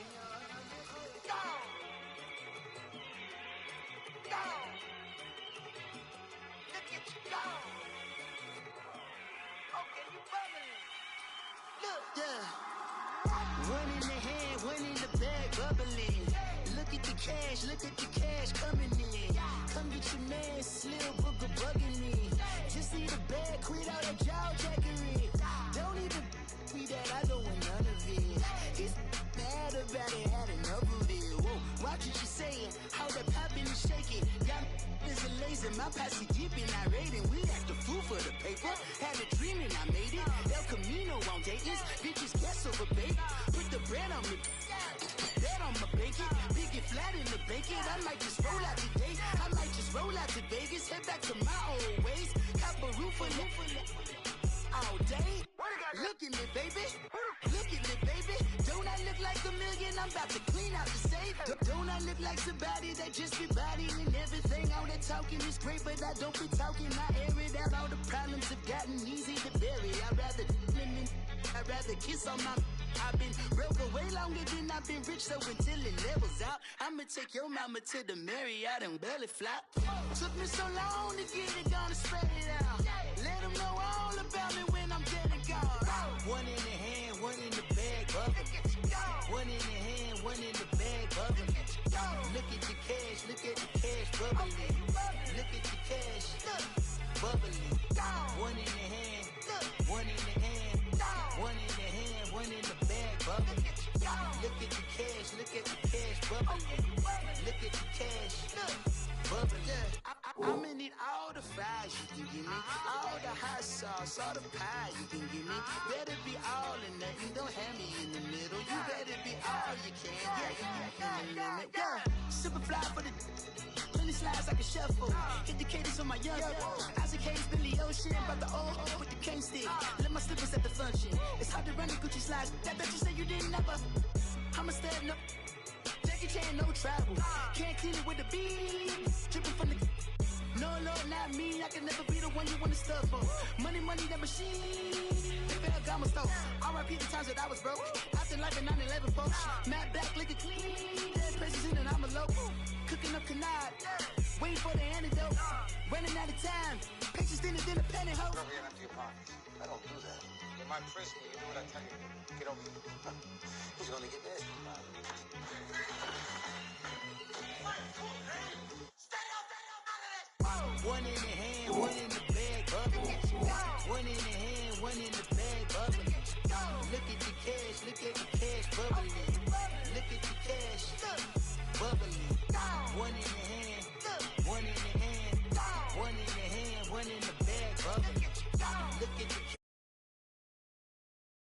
Go! Go! Look at you go! Okay, you bubbling. Look. Yeah. One in the hand, one in the bag, bubbling. Look at the cash coming in. Come get your man, Slim Booker bugging me. Just need a bag, quit all that jaw jackery. Don't even be that, I don't want none of it. It's bad about it, had enough of it. Whoa, watch what you saying, how that poppin' and shaking. Got is a laser, my posse dipping, I raiding. We act the fool for the paper. Had a dream and I made it. El Camino on Dayton's, bitches guess over bait. Put the bread on me. Bet on my bacon, big and flat in the bacon. I might just roll out today. I might just roll out to Vegas, head back to my old ways. Cop a roof all day. Look at me, baby. Look at me, baby. Don't I look like a million? I'm about to clean out the safe. Don't I look like somebody that just be bodying everything? All that talking is great, but I don't be talking. I air it out. All the problems have gotten easy to bury. I'd rather kiss on my. I've been broke way longer than I've been rich, so until it levels out, I'ma take your mama to the Marriott and belly flop. Took me so long to get it, gonna spread it out. Let them know all about me when I'm dead and gone. One in the hand, one in the bag, brother. Look at the cash, bubbling. Look at the cash, bubbling. One in the hand, one in the hand, one in the hand, one in the bag, bubbling. Look at the cash, bubbling. Look at the cash, bubbling. I'm in it, all the fries you can give me, all the hot sauce, all the pie you can give me. Better be all or nothing, don't have me in the middle. You better be all you can, yeah, in the limit, yeah. Super fly for the plenty slides like a shuffle. Hit the cadence on my young Isaac Hayes, Billy Ocean, about the old with the cane stick. Let my slippers at the function. It's hard to run the Gucci slides. That bet you say you didn't never. I'm a step no. Jackie Chan, no travel. Can't clean it with the beat. Dripping from the. No, Lord, not me. I can never be the one you want to stuff for. Money, that machine. They fell Gamma stove. R.I.P. the times that I was broke. After life in 9/11, folks. Matt back, looking clean. Dead presses in and I'm a local. Cooking up canard. Waiting for the antidote. Running out of time. Patience thinner than a penny hoe. Never get empty your pockets. I don't do that. In my prison, you do what I tell you. Get over it. Who's gonna get this? One in the